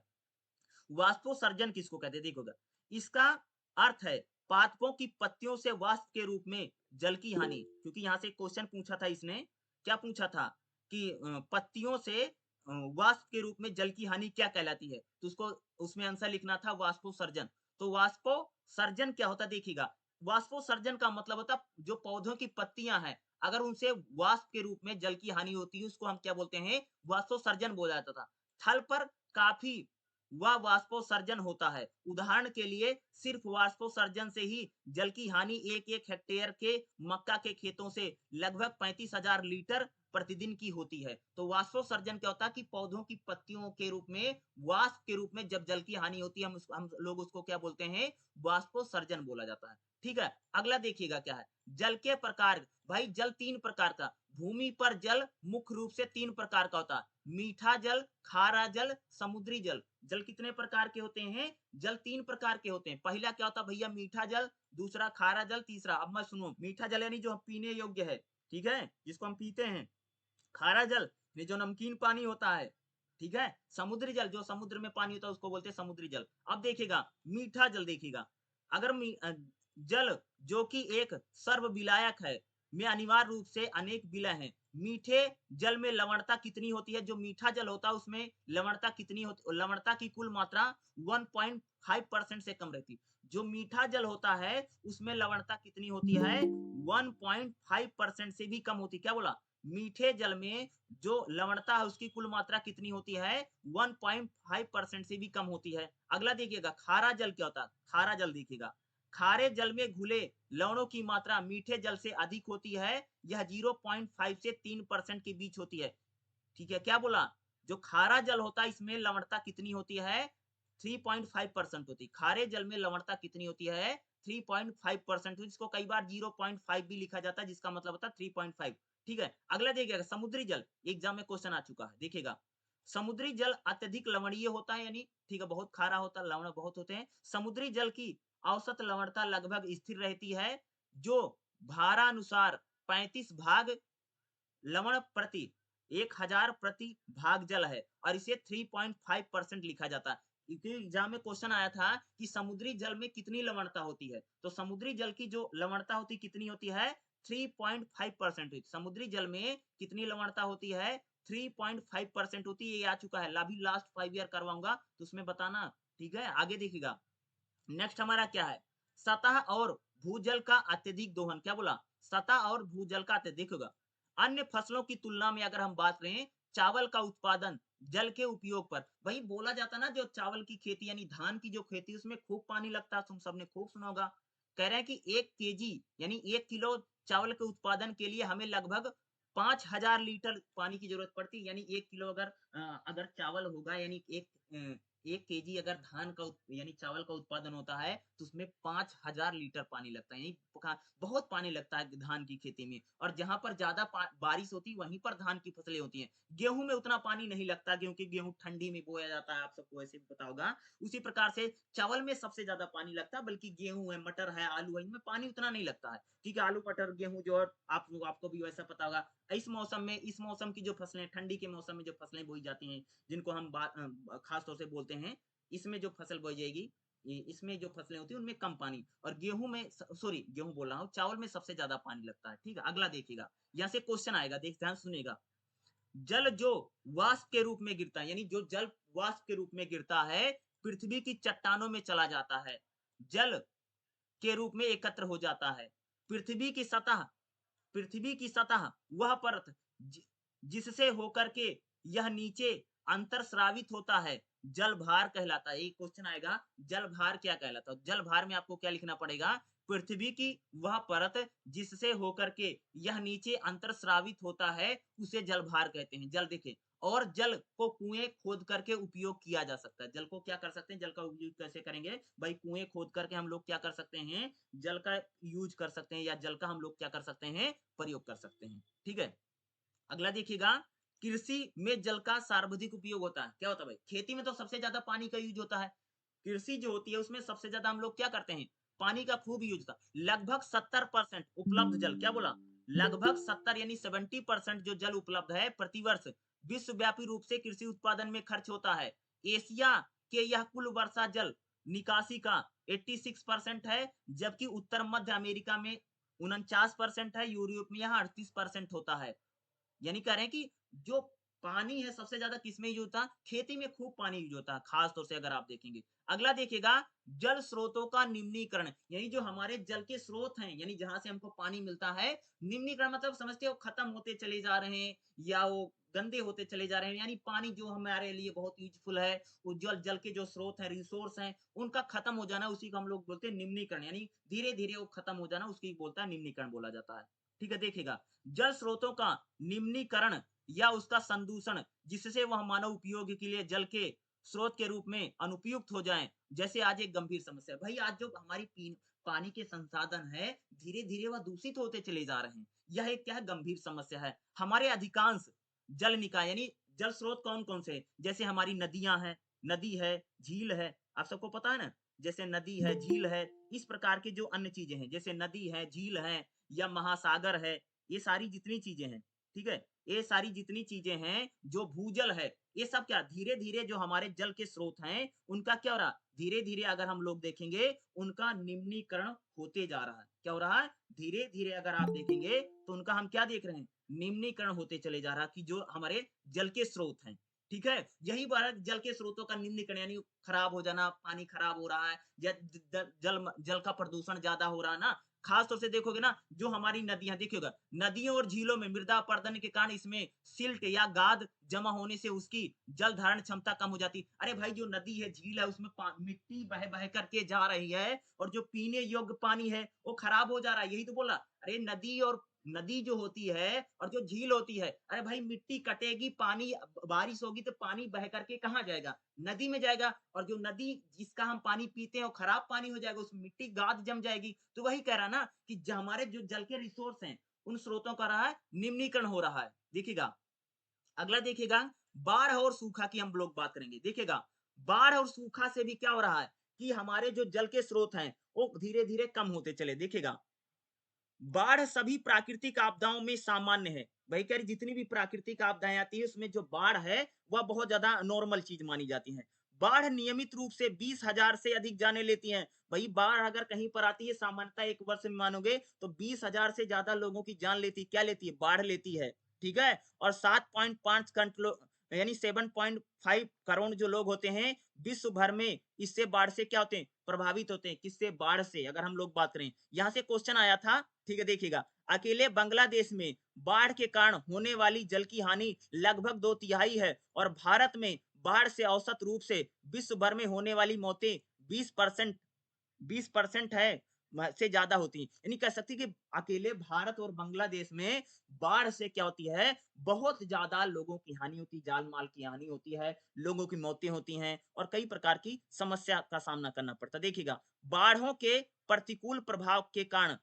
वाष्पोसर्जन किसको कहते हैं? देखोगा, इसका अर्थ है पादपों की पत्तियों से वाष्प के रूप में जल की हानि। क्योंकि यहाँ से क्वेश्चन पूछा था इसने, क्या पूछा था कि पत्तियों से वाष्प के रूप में जल की हानि क्या कहलाती है, तो उसको उसमें आंसर लिखना था वाष्पोसर्जन। तो वाष्पोसर्जन क्या होता है? देखिएगा, वाष्पोसर्जन का मतलब होता है जो पौधों की पत्तियां हैं, अगर उनसे वाष्प के रूप में जल की हानि होती है, उसको हम क्या बोलते हैं? वाष्पोसर्जन बोला जाता था। थल पर काफी वह वाष्पोसर्जन होता है। उदाहरण के लिए सिर्फ वाष्पोसर्जन से ही जल की हानि एक एक हेक्टेयर के मक्का के खेतों से लगभग 35,000 लीटर प्रतिदिन की होती है। तो वाष्पोसर्जन क्या होता है कि पौधों की पत्तियों के रूप में, वाष्प के रूप में जब जल की हानि होती है, हम लोग उसको क्या बोलते हैं? वाष्पोसर्जन बोला जाता है। ठीक है? अगला देखिएगा क्या है? जल के प्रकार। भाई जल तीन प्रकार का, भूमि पर जल मुख्य रूप से तीन प्रकार का होता है। मीठा जल, खारा जल, समुद्री जल। जल कितने प्रकार के होते हैं? जल तीन प्रकार के होते हैं। पहला क्या होता है भैया? मीठा जल। दूसरा खारा जल। तीसरा, अब मैं सुनो, मीठा जल यानी जो पीने योग्य है, ठीक है, जिसको हम पीते हैं। खारा जल ये जो नमकीन पानी होता है। ठीक है? समुद्री जल जो समुद्र में पानी होता है, उसको बोलते हैं समुद्री जल। अब देखिएगा मीठा जल, देखिएगा, अगर जल जो कि एक सर्व विलायक है, में अनिवार्य रूप से अनेक विलय हैं। मीठे जल में लवणता कितनी होती है? जो मीठा जल होता है उसमें लवणता कितनी होती? लवणता की कुल मात्रा 1.5% से कम रहती। जो मीठा जल होता है उसमें लवणता कितनी होती है? 1.5% से भी कम होती। क्या बोला? मीठे जल में जो लवणता है उसकी कुल मात्रा कितनी होती है? 1.5% से भी कम होती है। अगला देखिएगा खारा जल क्या होता है? खारा जल देखिएगा, खारे जल में घुले लवणों की मात्रा मीठे जल से अधिक होती है, यह 0.5 से 3% के बीच होती है। ठीक है, क्या बोला? जो खारा जल होता है इसमें लवणता कितनी होती है? 3.5% होती है। खारे जल में लवणता कितनी होती है? 3.5% जिसको कई बार 0.5 भी लिखा जाता है, जिसका मतलब होता है 3.5। ठीक है, अगला देखिएगा समुद्री जल, एग्जाम में क्वेश्चन आ चुका है, देखिएगा। समुद्री जल अत्यधिक लवणीय होता है, यानी ठीक है बहुत खारा होता है, लवण बहुत होते हैं। समुद्री जल की औसत लवणता लगभग स्थिर रहती है, जो भारानुसार 35 भाग लवण प्रति 1000 प्रति भाग जल है और इसे 3.5% लिखा जाता है। क्योंकि एग्जाम में क्वेश्चन आया था कि समुद्री जल में कितनी लवणता होती है, तो समुद्री जल की जो लवणता होती कितनी होती है? 3.5%। समुद्री जल में कितनी लवणता होती है? 3.5% होती है, ये आ चुका है। अभी लास्ट 5 ईयर करवाऊंगा तो उसमें बताना। ठीक है, आगे देखिएगा। नेक्स्ट हमारा क्या है? सतह और भूजल का अत्यधिक दोहन। क्या बोला? सतह और भूजल का अत्यधिक होगा। अन्य फसलों की तुलना में अगर हम बात करें, चावल का उत्पादन जल के उपयोग पर, वही बोला जाता ना, जो चावल की खेती यानी धान की जो खेती उसमें खूब पानी लगता है, तुम सबने खूब सुना होगा। कह रहे हैं कि 1 केजी यानी 1 किलो चावल के उत्पादन के लिए हमें लगभग 5000 लीटर पानी की जरूरत पड़ती है। यानी 1 किलो अगर चावल होगा, यानी 1 केजी अगर धान का यानी चावल का उत्पादन होता है तो उसमें 5000 लीटर पानी लगता है, यानी बहुत पानी लगता है धान की खेती में। और जहां पर ज्यादा बारिश होती है वहीं पर धान की फसलें होती हैं। गेहूं में उतना पानी नहीं लगता क्योंकि गेहूं ठंडी में बोया जाता है, आप सबको ऐसे भी पता होगा। उसी प्रकार से चावल में सबसे ज्यादा पानी लगता है, बल्कि गेहूं है, मटर है, आलू है, इनमें पानी उतना नहीं लगता है। ठीक है, आलू मटर गेहूं जो, और आपको भी वैसा पता होगा। इस मौसम की जो फसलें, ठंडी के मौसम में जो फसलें बोई जाती हैं, जिनको हम खास तौर से बोलते हैं, इसमें जो फसल बोई जाएगी, इसमें जो फसलें होती है उनमें कम पानी, और गेहूं में, सॉरी गेहूं बोल रहा हूँ, चावल में सबसे ज्यादा पानी लगता है। ठीक है, अगला देखिएगा, यहाँ से क्वेश्चन आएगा, देख ध्यान सुनिएगा। जल जो वाष्प के रूप में गिरता है, यानी जो जल वाष्प के रूप में गिरता है, पृथ्वी की चट्टानों में चला जाता है, जल के रूप में एकत्र हो जाता है। पृथ्वी की सतह पृथ्वी की सतह वह परत जिससे होकर के यह नीचे अंतरस्रावित होता है, जल भार कहलाता है। एक क्वेश्चन आएगा, जल भार क्या कहलाता है? जल भार में आपको क्या लिखना पड़ेगा? पृथ्वी की वह परत जिससे होकर के यह नीचे अंतरस्रावित होता है, उसे जल भार कहते हैं। जल देखें, और जल को कुएं खोद करके उपयोग किया जा सकता है। जल को क्या कर सकते हैं? जल का उपयोग कैसे करेंगे भाई? कुएं खोद करके हम लोग क्या कर सकते हैं? जल का यूज कर सकते हैं, या जल का हम लोग क्या कर सकते हैं? प्रयोग कर सकते हैं। ठीक है, अगला देखिएगा, कृषि में जल का सर्वाधिक उपयोग होता है। क्या होता है भाई? खेती में तो सबसे ज्यादा पानी का यूज होता है। कृषि जो होती है उसमें सबसे ज्यादा हम लोग क्या करते हैं? पानी का खूब यूज होता है। लगभग 70% उपलब्ध जल, क्या बोला? लगभग 70 यानी 70% जो जल उपलब्ध है प्रतिवर्ष विश्वव्यापी रूप से कृषि उत्पादन में खर्च होता है। एशिया के यह कुल वर्षा जल निकासी का 86% है, जबकि उत्तर मध्य अमेरिका में 49% है, यूरोप में यहाँ 38% होता है। यानी कह रहे हैं कि जो पानी है सबसे ज्यादा किसमें यूज होता है? खेती में खूब पानी यूज होता है, खास तौर से अगर आप देखेंगे। अगला देखिएगा, जल स्रोतों का निम्नीकरण, यानी जो हमारे जल के स्रोत हैं, यानी जहां से हमको पानी मिलता है, निम्नीकरण मतलब समझते हो खत्म होते चले जा रहे हैं, या वो गंदे होते चले जा रहे हैं। यानी पानी जो हमारे लिए बहुत यूजफुल है, वो जल के जो स्रोत है, रिसोर्स हैं, उनका खत्म हो जाना, उसी को हम लोग बोलते हैं निम्नीकरण, यानी धीरे धीरे वो खत्म हो जाना, उसकी बोलता है निम्नीकरण बोला जाता है। ठीक है, देखिएगा, जल स्रोतों का निम्नीकरण या उसका संदूषण, जिससे वह मानव उपयोग के लिए जल के स्रोत के रूप में अनुपयुक्त हो जाएं, जैसे आज एक गंभीर समस्या है। भाई आज जो हमारी पानी के संसाधन है, धीरे धीरे वह दूषित होते चले जा रहे हैं। यह एक क्या है? गंभीर समस्या है। हमारे अधिकांश जल निकाय यानी जल स्रोत कौन कौन से? जैसे हमारी नदियां हैं, नदी है, झील है, आप सबको पता है ना, जैसे नदी है, झील है, इस प्रकार की जो अन्य चीजें हैं, जैसे नदी है, झील है, या महासागर है, ये सारी जितनी चीजें हैं, ठीक है, ये सारी जितनी चीजें हैं, जो भूजल है, ये सब क्या धीरे धीरे जो हमारे जल के स्रोत हैं, उनका क्या हो रहा? धीरे धीरे अगर हम लोग देखेंगे, उनका निम्नीकरण होते जा रहा है। क्या हो रहा है? धीरे धीरे अगर आप देखेंगे तो उनका हम क्या देख रहे हैं? निम्नीकरण होते चले जा रहा है, कि जो हमारे जल के स्रोत हैं। ठीक है, यही बात जल के स्रोतों का निम्नीकरण यानी खराब हो जाना, पानी खराब हो रहा है, या जल जल का प्रदूषण ज्यादा हो रहा है ना, खास तौर से देखोगे ना, जो हमारी नदियाँ देखिएगा, नदियों और झीलों में मृदा अपरदन के कारण इसमें सिल्ट या गाद जमा होने से उसकी जल धारण क्षमता कम हो जाती है। अरे भाई, जो नदी है, झील है, उसमें मिट्टी बह-बह करके जा रही है और जो पीने योग्य पानी है, वो खराब हो जा रहा है। यही तो बोला। अरे नदी जो होती है और जो झील होती है, अरे भाई मिट्टी कटेगी, पानी बारिश होगी तो पानी बह करके कहाँ जाएगा? नदी में जाएगा, और जो नदी जिसका हम पानी पीते हैं वो खराब पानी हो जाएगा, उसमें मिट्टी गाद जम जाएगी। तो वही कह रहा ना कि हमारे जो जल के रिसोर्स हैं, उन स्रोतों का रहा है निम्नीकरण हो रहा है। देखिएगा, अगला देखिएगा, बाढ़ और सूखा की हम लोग बात करेंगे। देखिएगा, बाढ़ और सूखा से भी क्या हो रहा है कि हमारे जो जल के स्रोत हैं, वो धीरे-धीरे कम होते चले। देखिएगा, बाढ़ सभी प्राकृतिक आपदाओं में सामान्य है। वही कह रही, जितनी भी प्राकृतिक आपदाएँ आती है, उसमें जो बाढ़ है, वह बहुत ज़्यादा नॉर्मल चीज़ मानी जाती है। बाढ़ नियमित रूप से 20,000 से अधिक जानें लेती हैं। वही बाढ़ अगर कहीं पर आती है, सामान्यतः 1 वर्ष में मानोगे तो 20,000 से ज़्यादा लोगों की जान लेती है। क्या लेती है? बाढ़ लेती है। ठीक है? और 7.5 कंट्लो यानी 7.5 करोड़ जो लोग होते हैं, विश्व भर में इससे बाढ़ से क्या होते हैं? प्रभावित होते हैं। किससे? बाढ़ से। अगर हम लोग बात करें, यहाँ से क्वेश्चन आया था, ठीक है, देखिएगा, अकेले बांग्लादेश में बाढ़ के कारण होने वाली जल की हानि लगभग 2/3 है और भारत में बाढ़ से औसत रूप से विश्व भर में होने वाली मौतें 20% है से ज्यादा होती हैं। यानी कह सकती है कि अकेले भारत और बांग्लादेश में बाढ़ से क्या होती है, बहुत ज्यादा लोगों की हानि होती है, जान माल की हानि होती है, लोगों की मौतें होती हैं और कई प्रकार की समस्या का सामना करना पड़ता है। देखिएगा, बाढ़ों के प्रतिकूल प्रभाव के कारण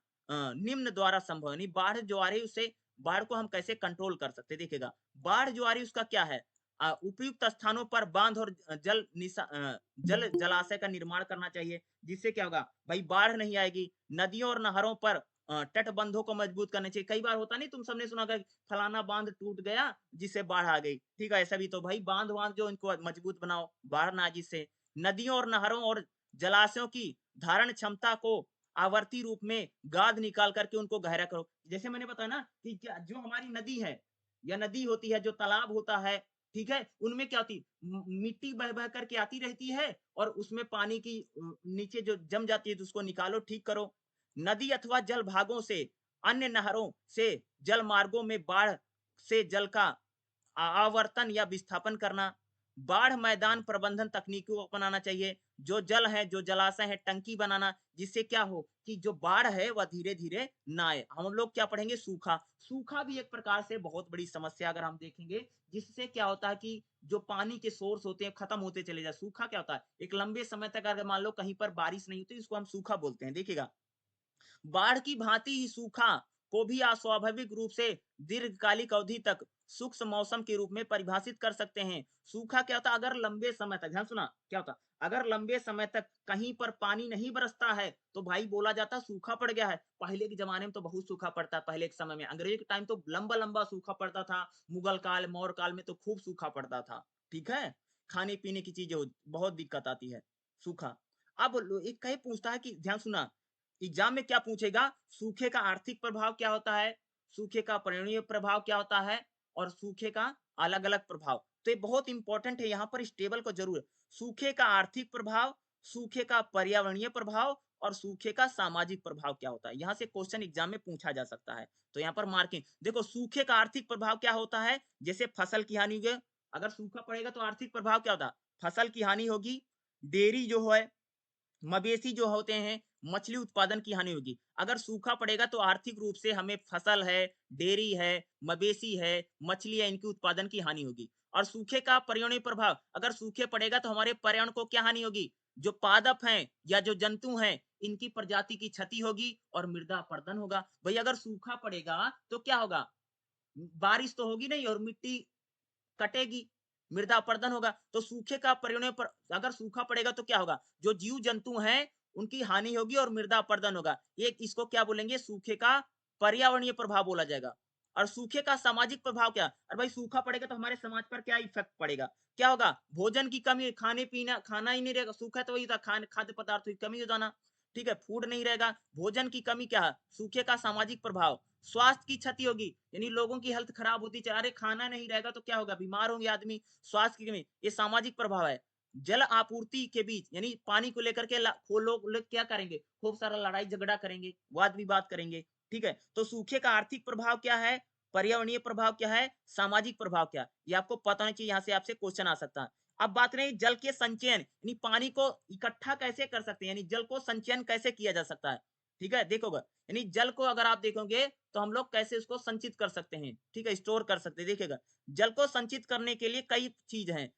निम्न द्वारा संभव, यानी बाढ़ जो आ रही है उससे बाढ़ को हम कैसे कंट्रोल कर सकते हैं। देखिएगा, बाढ़ जो आ रही है उसका क्या है, उपयुक्त स्थानों पर बांध और जल जलाशय का निर्माण करना चाहिए, जिससे क्या होगा भाई, बाढ़ नहीं आएगी। नदियों और नहरों पर तटबंधों को मजबूत करने चाहिए। कई बार होता नहीं, तुम सबने सुना होगा कि फलाना बांध टूट गया जिससे बाढ़ आ गई। ठीक है, ऐसा भी तो भाई बांध वांध जो इनको मजबूत बनाओ, बाढ़ ना आए जिससे। नदियों और नहरों और जलाशयों की धारण क्षमता को आवर्ती रूप में गाद निकाल करके उनको गहरा करो। जैसे मैंने बताया ना कि जो हमारी नदी है या नदी होती है, जो तालाब होता है, ठीक है, उनमें क्या होती, मिट्टी बह बह करके आती रहती है और उसमें पानी की नीचे जो जम जाती है तो उसको निकालो, ठीक करो। नदी अथवा जल भागों से, अन्य नहरों से जल मार्गों में बाढ़ से जल का आवर्तन या विस्थापन करना। बाढ़ मैदान प्रबंधन तकनीकों को अपनाना चाहिए। जो जल है, जो जलाशय है, टंकी बनाना, जिससे क्या हो कि जो बाढ़ है वह धीरे धीरे ना आए। हम लोग क्या पढ़ेंगे, सूखा। सूखा भी एक प्रकार से बहुत बड़ी समस्या अगर हम देखेंगे, जिससे क्या होता है कि जो पानी के सोर्स होते हैं खत्म होते चले जाए। सूखा क्या होता है, एक लंबे समय तक अगर मान लो कहीं पर बारिश नहीं होती, इसको हम सूखा बोलते हैं। देखिएगा, बाढ़ की भांति ही सूखा को भी अस्वाभाविक रूप से दीर्घकालिक अवधि तक सूक्ष्म मौसम के रूप में परिभाषित कर सकते हैं। सूखा क्या होता है, अगर लंबे समय तक, ध्यान सुना, क्या होता, अगर लंबे समय तक कहीं पर पानी नहीं बरसता है तो भाई बोला जाता सूखा पड़ गया है। पहले के जमाने में तो बहुत सूखा पड़ता, पहले के समय में, अंग्रेज के टाइम तो लंबा लंबा सूखा पड़ता था। मुगल काल, मौर्य काल में तो खूब सूखा पड़ता था। ठीक है, खाने पीने की चीजें बहुत दिक्कत आती है, सूखा। अब एक कहीं पूछता है कि, ध्यान सुना, एग्जाम में क्या पूछेगा, सूखे का आर्थिक प्रभाव क्या होता है, सूखे का पर्यावरणीय प्रभाव क्या होता है और सूखे का अलग अलग प्रभाव। तो ये बहुत इंपॉर्टेंट है, यहाँ पर इस टेबल को जरूर, सूखे का आर्थिक प्रभाव, सूखे का पर्यावरणीय प्रभाव और सूखे का सामाजिक प्रभाव क्या होता है। यहाँ से क्वेश्चन एग्जाम में पूछा जा सकता है, तो यहाँ पर मार्किंग देखो। सूखे का आर्थिक प्रभाव क्या होता है, जैसे फसल की हानि हुई, अगर सूखा पड़ेगा तो आर्थिक प्रभाव क्या होता है, फसल की हानि होगी, डेयरी जो है, मवेशी जो होते हैं, मछली उत्पादन की हानि होगी। अगर सूखा पड़ेगा तो आर्थिक रूप से हमें फसल है, डेयरी है, मवेशी है, मछली है, इनकी उत्पादन की हानि होगी। और सूखे का पर्यावरणीय प्रभाव, अगर सूखे पड़ेगा तो हमारे पर्यावरण को क्या हानि होगी, जो पादप हैं या जो जंतु हैं, इनकी प्रजाति की क्षति होगी और मृदा अपरदन होगा। भाई अगर सूखा पड़ेगा तो क्या होगा, बारिश तो होगी नहीं और मिट्टी कटेगी, मृदा अपरदन होगा। तो सूखे का पर्यावरण पर, अगर सूखा पड़ेगा तो क्या होगा, जो जीव जंतु हैं उनकी हानि होगी और मृदा अपरदन होगा। ये इसको क्या बोलेंगे, सूखे का पर्यावरणीय प्रभाव बोला जाएगा। और सूखे का सामाजिक प्रभाव क्या, अरे भाई सूखा पड़ेगा तो हमारे समाज पर क्या इफेक्ट पड़ेगा, क्या होगा, भोजन की कमी, खाने पीना, खाना ही नहीं रहेगा। सूखा तो वही था, खाद्य पदार्थों की कमी हो जाना। ठीक है, फूड नहीं रहेगा, भोजन की कमी, क्या है, सूखे का सामाजिक प्रभाव, स्वास्थ्य की क्षति होगी, यानी लोगों की हेल्थ खराब होती चला, अरे खाना नहीं रहेगा तो क्या होगा, बीमार होंगे आदमी, स्वास्थ्य की कमी, ये सामाजिक प्रभाव है। जल आपूर्ति के बीच यानी पानी को लेकर के लोग क्या करेंगे, खूब सारा लड़ाई झगड़ा करेंगे, वाद विवाद करेंगे, ठीक है। तो सूखे का आर्थिक प्रभाव क्या है, पर्यावरणीय प्रभाव क्या है, सामाजिक प्रभाव क्या है, ये आपको पता होना चाहिए। यहाँ से आपसे क्वेश्चन आ सकता है। अब बात रही जल के संचयन, यानी पानी को इकट्ठा कैसे कर सकते हैं, यानी जल को संचयन कैसे किया जा सकता है, ठीक है। देखोगे यानी जल को अगर आप देखोगे तो हम लोग कैसे उसको संचित कर सकते हैं, ठीक है, स्टोर कर सकते हैं। देखिएगा जल को संचित करने के लिए कई चीज हैं।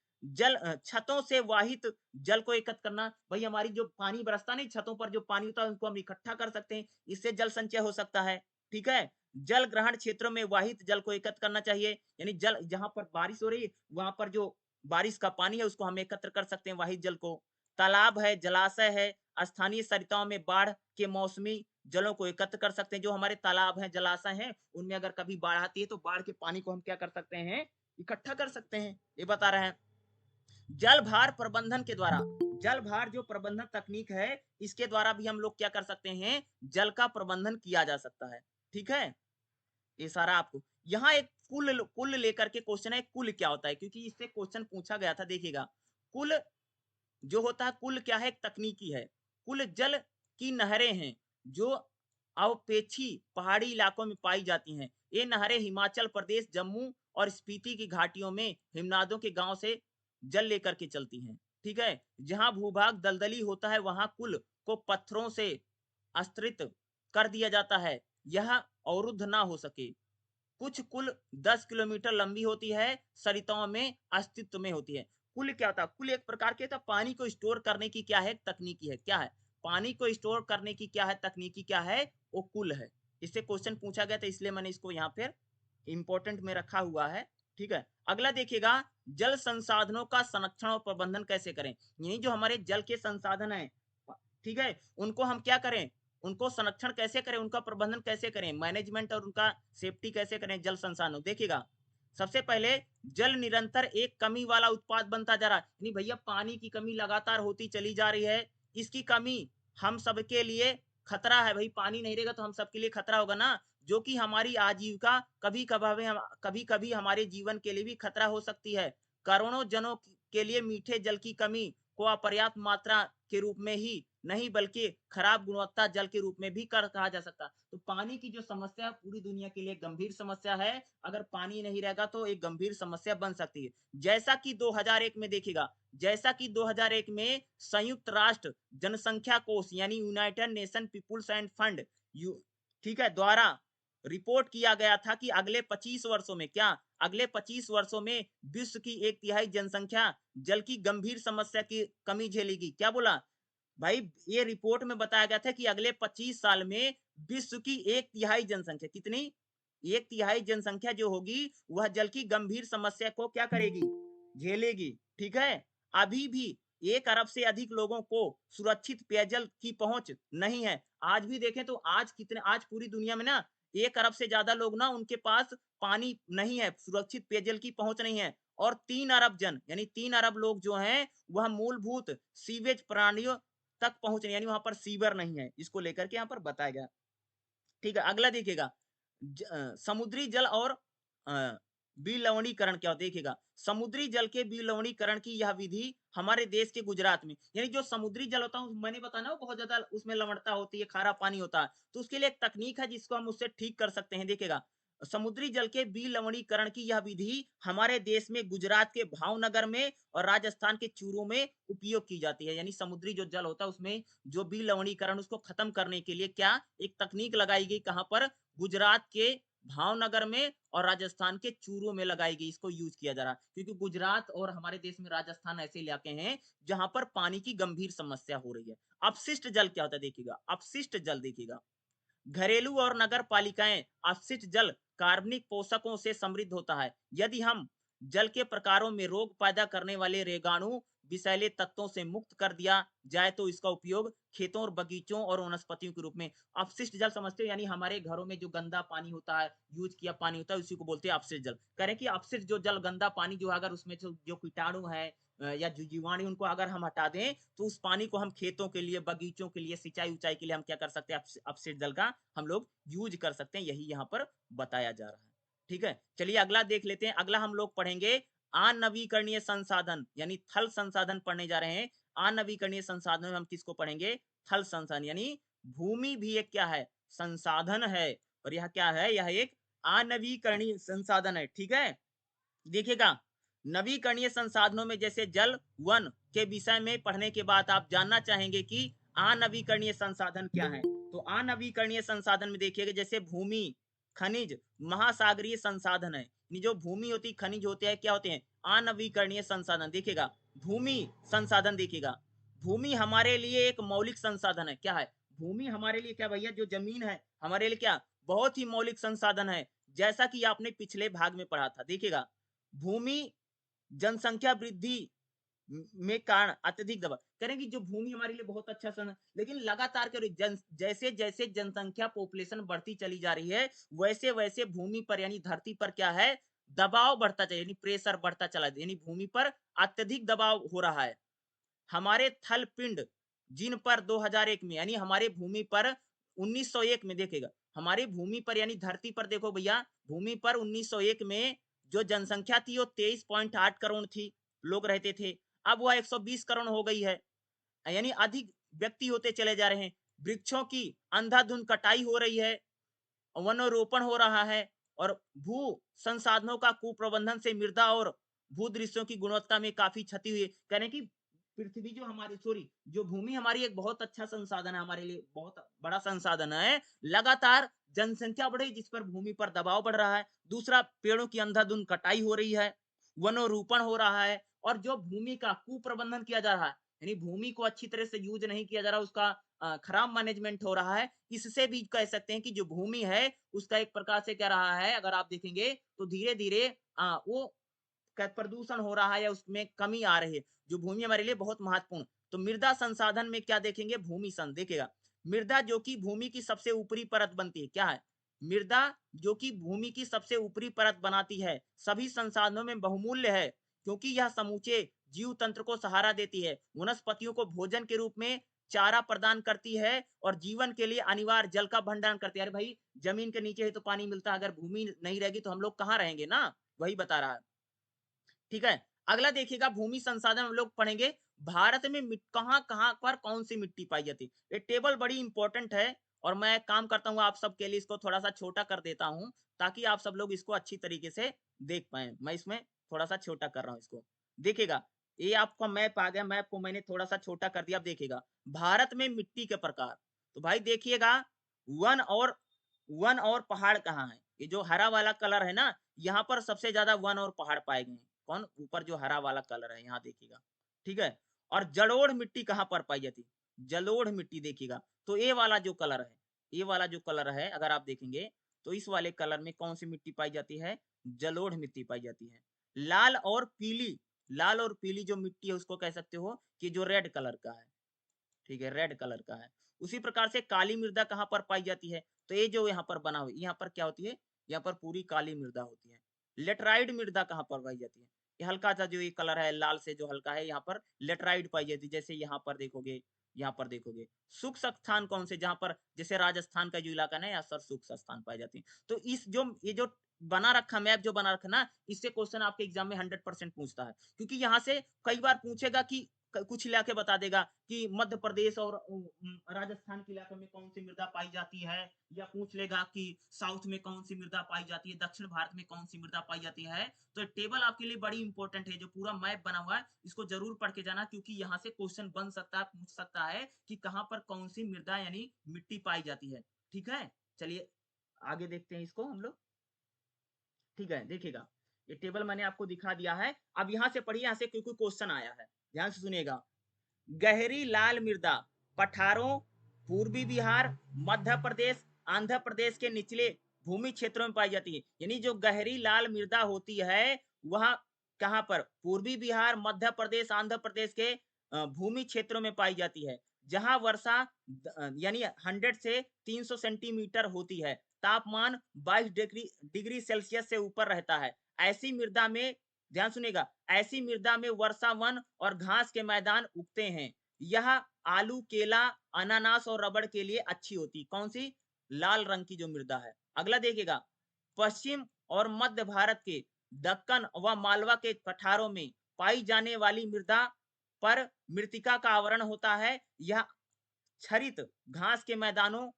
छतों से वाहित जल को एकत्र करना, भाई हमारी जो पानी बरसता नहीं छतों पर जो पानी होता है उनको हम इकट्ठा कर सकते हैं, इससे जल संचय हो सकता है, ठीक है। जल ग्रहण क्षेत्रों में वाहित जल को एकत्र करना चाहिए, यानी जल जहां पर बारिश हो रही है वहां पर जो बारिश का पानी है उसको हम एकत्र कर सकते हैं वाहित जल को। तालाब है, जलाशय है, स्थानीय सरिताओं में बाढ़ के मौसमी जलों को एकत्र कर सकते हैं। जो हमारे तालाब हैं, जलाशय हैं, उनमें अगर कभी बाढ़ आती है तो बाढ़ के पानी को हम क्या कर सकते हैं, इकट्ठा कर सकते हैं, ये बता रहे हैं। जल भार प्रबंधन के द्वारा, जल भार जो प्रबंधन तकनीक है इसके द्वारा भी हम लोग क्या कर सकते हैं, जल का प्रबंधन किया जा सकता है, ठीक है। ये सारा आपको यहाँ एक कुल कुल लेकर के क्वेश्चन है, कुल क्या होता है, क्योंकि इससे क्वेश्चन पूछा गया था। देखिएगा कुल जो होता है, कुल क्या है, एक तकनीकी है। कुल जल की नहरें हैं जो अवपेक्षी पहाड़ी इलाकों में पाई जाती हैं। ये नहरें हिमाचल प्रदेश, जम्मू और स्पीति की घाटियों में हिमनादों के गांव से जल लेकर के चलती हैं, ठीक है। जहां भूभाग दलदली होता है वहां कुल को पत्थरों से अस्त्रित कर दिया जाता है, यह अवरुद्ध ना हो सके। कुछ कुल 10 किलोमीटर लंबी होती है, सरिताओं में अस्तित्व में होती है। कुल क्या होता है, कुल एक प्रकार के पानी को स्टोर करने की क्या है, तकनीकी है। क्या है, पानी को स्टोर करने की क्या है, तकनीकी क्या है, वो कुल है। इससे क्वेश्चन पूछा गया था, इसलिए मैंने इसको यहाँ पर इंपॉर्टेंट में रखा हुआ है, ठीक है। अगला देखिएगा, जल संसाधनों का संरक्षण और प्रबंधन कैसे करें, यानी जो हमारे जल के संसाधन है, ठीक है, उनको हम क्या करें, उनको संरक्षण कैसे करें, उनका प्रबंधन कैसे करें, मैनेजमेंट और उनका सेफ्टी कैसे करें जल संसाधनों। देखिएगा सबसे पहले जल निरंतर एक कमी वाला उत्पाद बनता जा रहा है, यानी भैया पानी की कमी लगातार होती चली जा रही है। इसकी कमी हम सबके लिए खतरा है, भाई पानी नहीं रहेगा तो हम सबके लिए खतरा होगा ना, जो कि हमारी आजीविका कभी कभी हमारे जीवन के लिए भी खतरा हो सकती है। करोड़ों जनों के लिए मीठे जल की कमी को अपर्याप्त मात्रा के रूप में ही नहीं बल्कि खराब गुणवत्ता जल के रूप में भी कहा जा सकता। तो पानी की जो समस्या पूरी दुनिया के लिए गंभीर समस्या है, अगर पानी नहीं रहेगा तो एक गंभीर समस्या बन सकती है। जैसा कि 2001 में देखिएगा, जैसा कि 2001 में संयुक्त राष्ट्र जनसंख्या कोष यानी United Nation peoples and fund, ठीक है, द्वारा रिपोर्ट किया गया था कि अगले 25 वर्षों में क्या, अगले 25 वर्षों में विश्व की 1/3 जनसंख्या जल की गंभीर समस्या की कमी झेलेगी। क्या बोला भाई, ये रिपोर्ट में बताया गया था कि अगले 25 साल में विश्व की 1/3 जनसंख्या, कितनी, 1/3 जनसंख्या जो होगी वह जल की गंभीर समस्या को क्या करेगी, झेलेगी, ठीक है। अभी भी 1 अरब से अधिक लोगों को सुरक्षित पेयजल की पहुंच नहीं है। आज भी देखें तो आज पूरी दुनिया में ना 1 अरब से ज्यादा लोग ना उनके पास पानी नहीं है, सुरक्षित पेयजल की पहुंच नहीं है। और 3 अरब जन यानी 3 अरब लोग जो हैं वह मूलभूत सीवेज प्रणालियों तक पहुंच नहीं, यानी वहां पर सीवर नहीं है, इसको लेकर के यहाँ पर बताया गया, ठीक है। अगला देखिएगा, समुद्री जल और विलवणीकरण क्या होता है। देखिएगा समुद्री जल के विलवणीकरण की यह विधि हमारे देश के गुजरात में, यानी जो समुद्री जल होता है मैंने बताया ना वो बहुत ज्यादा उसमें लवणता होती है, खारा पानी होता है, तो उसके लिए एक तकनीक है जिसको हम उससे ठीक कर सकते हैं। देखिएगा समुद्री जल के विलवणीकरण की यह विधि हमारे देश में गुजरात के भावनगर में और राजस्थान के चूरू में उपयोग की जाती है। यानी समुद्री जो जल होता है उसमें जो विलवणीकरण उसको खत्म करने के लिए क्या एक तकनीक लगाई गई, कहां पर, गुजरात के भावनगर में और राजस्थान के चूरू में लगाई गई, इसको यूज किया जा रहा है। क्योंकि गुजरात और हमारे देश में राजस्थान ऐसे इलाके हैं जहां पर पानी की गंभीर समस्या हो रही है। अपशिष्ट जल क्या होता है, देखिएगा अपशिष्ट जल, देखिएगा घरेलू और नगर पालिकाएं अपशिष्ट जल कार्बनिक पोषकों से समृद्ध होता है। यदि हम जल के प्रकारों में रोग पैदा करने वाले रेगाणु विषैले तत्वों से मुक्त कर दिया जाए तो इसका उपयोग खेतों और बगीचों और वनस्पतियों के रूप में, अपशिष्ट जल समझते हो, यानी हमारे घरों में जो गंदा पानी होता है, यूज किया पानी होता है, उसी को बोलते हैं अपशिष्ट जल। कह रहे हैं कि अपशिष्ट जो जल, गंदा पानी जो अगर उसमें जो कीटाणु है या जो जीवाणु उनको अगर हम हटा दें तो उस पानी को हम खेतों के लिए, बगीचों के लिए, सिंचाई उचाई के लिए हम क्या कर सकते हैं, अपशिष्ट जल का हम लोग यूज कर सकते हैं, यही यहाँ पर बताया जा रहा है, ठीक है। चलिए अगला देख लेते हैं। अगला हम लोग पढ़ेंगे अनवीकरणीय संसाधन यानी थल संसाधन पढ़ने जा रहे हैं। अनवीकरणीय संसाधन में हम किसको पढ़ेंगे? थल संसाधन, यानी भूमि भी एक क्या है? संसाधन है। और यह क्या है? यह एक अनवीकरणीय संसाधन है। ठीक है, देखिएगा, नवीकरणीय संसाधनों में जैसे जल, वन के विषय में पढ़ने के बाद आप जानना चाहेंगे कि अनवीकरणीय संसाधन क्या है। तो अनवीकरणीय संसाधन में देखिएगा, जैसे भूमि, खनिज, महासागरीय संसाधन है। जो भूमि होती, खनिज होते हैं, क्या होते हैं? अनवीकरणीय संसाधन। देखिएगा, भूमि संसाधन, देखिएगा, भूमि हमारे लिए एक मौलिक संसाधन है। क्या है? भूमि हमारे लिए क्या भैया? जो जमीन है हमारे लिए क्या? बहुत ही मौलिक संसाधन है, जैसा कि आपने पिछले भाग में पढ़ा था। देखिएगा, भूमि जनसंख्या वृद्धि में कारण अत्यधिक दबाव, करें कि जो भूमि हमारे लिए बहुत अच्छा सन, लेकिन लगातार जैसे जैसे जनसंख्या पॉपुलेशन बढ़ती चली जा रही है, वैसे वैसे भूमि पर यानी धरती पर क्या है? दबाव बढ़ता चला, यानी प्रेशर बढ़ता चला, यानी भूमि पर अत्यधिक दबाव हो रहा है। हमारे थल पिंड जिन पर 2001 में, यानी हमारे भूमि पर 1901 में, देखेगा, हमारी भूमि पर यानी धरती पर देखो भैया, भूमि पर 1901 में जो जनसंख्या थी वो 23.8 करोड़ थी, लोग रहते थे। अब वह 120 करोड़ हो गई है, यानी अधिक व्यक्ति होते चले जा रहे हैं। वृक्षों की अंधाधुंध कटाई हो रही है, वनोरोपण हो रहा है, और भू संसाधनों का कुप्रबंधन से मृदा और भू दृश्यों की गुणवत्ता में काफी क्षति हुई है। कहने की पृथ्वी जो हमारी, सॉरी, जो भूमि हमारी एक बहुत अच्छा संसाधन है, हमारे लिए बहुत बड़ा संसाधन है, लगातार जनसंख्या बढ़ी जिस पर भूमि पर दबाव बढ़ रहा है। दूसरा, पेड़ों की अंधाधुंध कटाई हो रही है, वनोरूपण हो रहा है, और जो भूमि का कुप्रबंधन किया जा रहा है, यानी भूमि को अच्छी तरह से यूज नहीं किया जा रहा, उसका खराब मैनेजमेंट हो रहा है। इससे भी कह सकते हैं कि जो भूमि है उसका एक प्रकार से क्या रहा है, अगर आप देखेंगे तो धीरे धीरे वो प्रदूषण हो रहा है या उसमें कमी आ रही है, जो भूमि हमारे लिए बहुत महत्वपूर्ण। तो मृदा संसाधन में क्या देखेंगे? भूमि सन, देखिएगा, मृदा जो कि भूमि की सबसे ऊपरी परत बनती है। क्या है? मृदा जो कि भूमि की सबसे ऊपरी परत बनाती है, सभी संसाधनों में बहुमूल्य है, क्योंकि यह समूचे जीव तंत्र को सहारा देती है, वनस्पतियों को भोजन के रूप में चारा प्रदान करती है, और जीवन के लिए अनिवार्य जल का भंडारण करती है। अरे भाई, जमीन के नीचे ही तो पानी मिलता है, अगर भूमि नहीं रहेगी तो हम लोग कहाँ रहेंगे ना, वही बता रहा है। ठीक है, अगला देखिएगा, भूमि संसाधन हम लोग पढ़ेंगे, भारत में कहाँ कहाँ पर कौन सी मिट्टी पाई जाती है। ये टेबल बड़ी इंपॉर्टेंट है, और मैं काम करता हूँ आप सबके लिए इसको थोड़ा सा छोटा कर देता हूँ, ताकि आप सब लोग इसको अच्छी तरीके से देख पाए। मैं इसमें थोड़ा सा छोटा कर रहा हूँ इसको। देखिएगा, ये आपका मैप आ गया, मैप को मैंने थोड़ा सा छोटा कर दिया। अब देखिएगा, भारत में मिट्टी के प्रकार, तो भाई देखिएगा, वन और वन और पहाड़ कहाँ है? ये जो हरा वाला कलर है ना, यहाँ पर सबसे ज्यादा वन और पहाड़ पाए गए हैं। कौन? ऊपर जो हरा वाला कलर है, यहाँ देखिएगा। ठीक है, और जलोढ़ मिट्टी कहाँ पर पाई जाती है? जलोढ़ मिट्टी, देखिएगा, तो ये वाला जो कलर है, ये वाला जो कलर है, अगर आप देखेंगे तो इस वाले कलर में कौन सी मिट्टी पाई जाती है? जलोढ़ मिट्टी पाई जाती है। लाल और पीली, लाल और पीली जो मिट्टी है उसको कह सकते हो कि जो रेड कलर का है। ठीक है, रेड कलर का है। उसी प्रकार से काली मृदा कहाँ पर पाई जाती है? तो ये जो यहाँ पर बना हुआ है, यहाँ पर क्या होती है? यहाँ पर पूरी काली मृदा होती है। लेटराइड मृदा कहाँ पर पाई जाती है? ये हल्का सा जो ये कलर है, लाल से जो हल्का है, यहाँ पर लेटराइड पाई जाती है। जैसे यहाँ पर देखोगे, यहाँ पर देखोगे, शुष्क स्थान कौन से? जहाँ पर जैसे राजस्थान का जो इलाका है ना, यहाँ पर शुष्क स्थान पाए जाती है। तो इस जो ये जो बना रखा मैप जो बना रखा ना, इससे क्वेश्चन आपके एग्जाम में 100% पूछता है, क्योंकि यहाँ से कई बार पूछेगा कि कुछ इलाके बता देगा कि मध्य प्रदेश और राजस्थान के इलाके में कौन सी मृदा पाई जाती है, या पूछ लेगा कि साउथ में कौन सी मृदा पाई जाती है, दक्षिण भारत में कौन सी मृदा पाई जाती है। तो टेबल आपके लिए बड़ी इंपॉर्टेंट है, जो पूरा मैप बना हुआ है इसको जरूर पढ़ के जाना, क्योंकि यहाँ से क्वेश्चन बन सकता है, पूछ सकता है कि कहाँ पर कौन सी मृदा यानी मिट्टी पाई जाती है। ठीक है, चलिए आगे देखते हैं इसको हम लोग। ठीक है, देखिएगा, ये टेबल मैंने आपको दिखा दिया है। अब यहाँ से पढ़िए, यहाँ से क्योंकि क्वेश्चन आया है, ध्यान से सुनिएगा। गहरी लाल मृदा पठारों, पूर्वी बिहार, मध्य प्रदेश, आंध्र प्रदेश के निचले भूमि क्षेत्रों में पाई जाती है। यानी जो गहरी लाल मृदा होती है वह कहाँ पर? पूर्वी बिहार, मध्य प्रदेश, आंध्र प्रदेश के भूमि क्षेत्रों में पाई जाती है, जहां वर्षा यानी 100 से 300 सेंटीमीटर होती है, तापमान 22 डिग्री सेल्सियस से ऊपर रहता है। ऐसी मृदा में, ध्यान सुनिएगा, ऐसी मृदा में वर्षा वन और घास के मैदान उगते हैं। यह आलू, केला, अनानास और रबड़ के लिए अच्छी होती। कौन सी? लाल रंग की जो मृदा है। अगला देखिएगा, पश्चिम और मध्य भारत के दक्कन व मालवा के पठारों में पाई जाने वाली मृदा पर मृतिका का आवरण होता है। यह छरित घास के मैदानों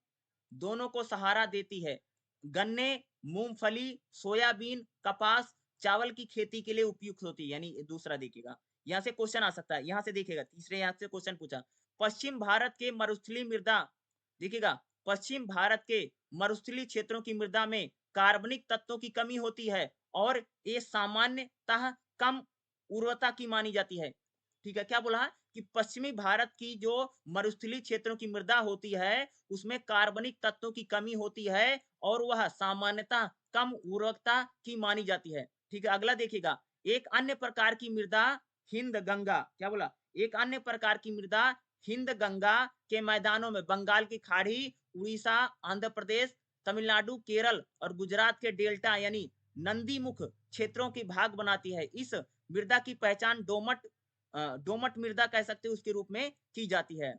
दोनों को सहारा देती है। गन्ने, मूंगफली, सोयाबीन, कपास, चावल की खेती के लिए उपयुक्त होती है। यानी दूसरा देखिएगा, यहाँ से क्वेश्चन आ सकता है। यहाँ से देखिएगा, तीसरे यहाँ से क्वेश्चन पूछा, पश्चिम भारत के मरुस्थलीय मृदा, देखिएगा पश्चिम भारत के मरुस्थलीय क्षेत्रों की मृदा में कार्बनिक तत्वों की कमी होती है और ये सामान्यतः कम उर्वरता की मानी जाती है। ठीक है, क्या बोला है कि पश्चिमी भारत की जो मरुस्थलीय क्षेत्रों की मृदा होती है उसमें कार्बनिक तत्वों की कमी होती है और वह सामान्यतः कम उर्वरकता की मानी जाती है। ठीक है, अगला देखिएगा, एक अन्य प्रकार की मृदा हिंद गंगा, क्या बोला, एक अन्य प्रकार की मृदा हिंद गंगा के मैदानों में बंगाल की खाड़ी, उड़ीसा, आंध्र प्रदेश, तमिलनाडु, केरल और गुजरात के डेल्टा यानी नंदीमुख क्षेत्रों की भाग बनाती है। इस मृदा की पहचान दोमट मृदा कह सकते हैं उसके रूप में की जाती है।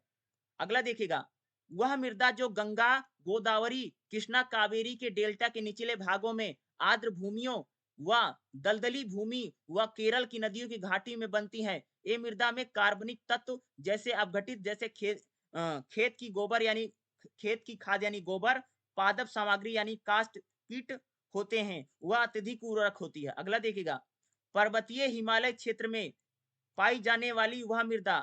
अगला देखिएगा, वह मृदा जो गंगा, गोदावरी, कृष्णा, कावेरी के डेल्टा के निचले भागों में आर्द्र भूमियों व दलदली भूमि व केरल की नदियों की घाटी में बनती है। ये मृदा में कार्बनिक तत्व जैसे अपघटित, जैसे खेत की गोबर यानी खेत की खाद यानी गोबर, पादप सामग्री यानी कास्ट कीट होते हैं, वह अत्यधिक उर्वरक होती है। अगला देखिएगा, पर्वतीय हिमालय क्षेत्र में पाई जाने वाली वह मृदा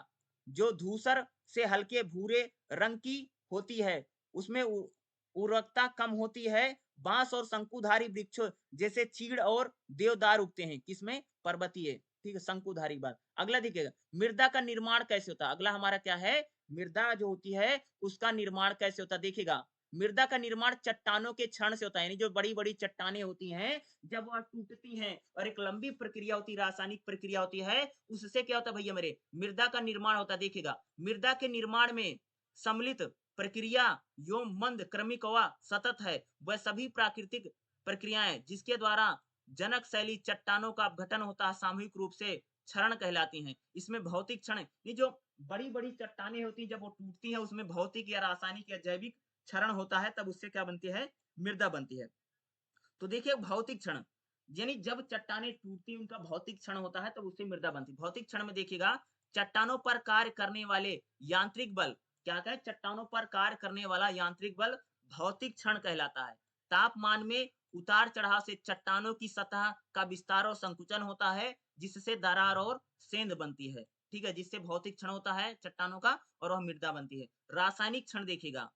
जो धूसर से हल्के भूरे रंग की होती है, उसमें उर्वरकता कम होती है। बांस और शंकुधारी वृक्षों जैसे चीड़ और देवदार उगते हैं, किसमें, पर्वतीय, ठीक है, शंकुधारी बात। अगला देखिएगा, मृदा का निर्माण कैसे होता है। अगला हमारा क्या है, मृदा जो होती है उसका निर्माण कैसे होता है। देखिएगा, मृदा का निर्माण चट्टानों के क्षरण से होता है, यानी जो बड़ी बड़ी चट्टाने होती हैं जब वह टूटती हैं और एक लंबी प्रक्रिया होती है, रासायनिक प्रक्रिया होती है, उससे क्या होता है भैया मेरे, मृदा का निर्माण होता है। देखिएगा, मृदा के निर्माण में सम्मिलित प्रक्रिया यो मंद, क्रमिक व सतत है। वह सभी प्राकृतिक प्रक्रियाएं जिसके द्वारा जनक शैली चट्टानों का अपघटन होता है, सामूहिक रूप से क्षरण कहलाती हैं। इसमें भौतिक क्षरण, ये जो बड़ी बड़ी चट्टाने होती हैं जब वो टूटती है उसमें भौतिक या रासायनिक या जैविक क्षरण होता है, तब उससे क्या बनती है, मृदा बनती है। तो देखिए भौतिक क्षण, यानी जब चट्टाने टूटती उनका भौतिक क्षण होता है तब उससे मृदा बनती। भौतिक क्षण में देखिएगा, चट्टानों पर कार्य करने वाले यांत्रिक बल, क्या कहे, चट्टानों पर कार्य करने वाला यांत्रिक बल भौतिक क्षण कहलाता है। तापमान में उतार चढ़ाव से चट्टानों की सतह का विस्तार और संकुचन होता है जिससे दरार और सेंध बनती है। ठीक है, जिससे भौतिक क्षण होता है चट्टानों का और वह मृदा बनती है। रासायनिक क्षण देखिएगा,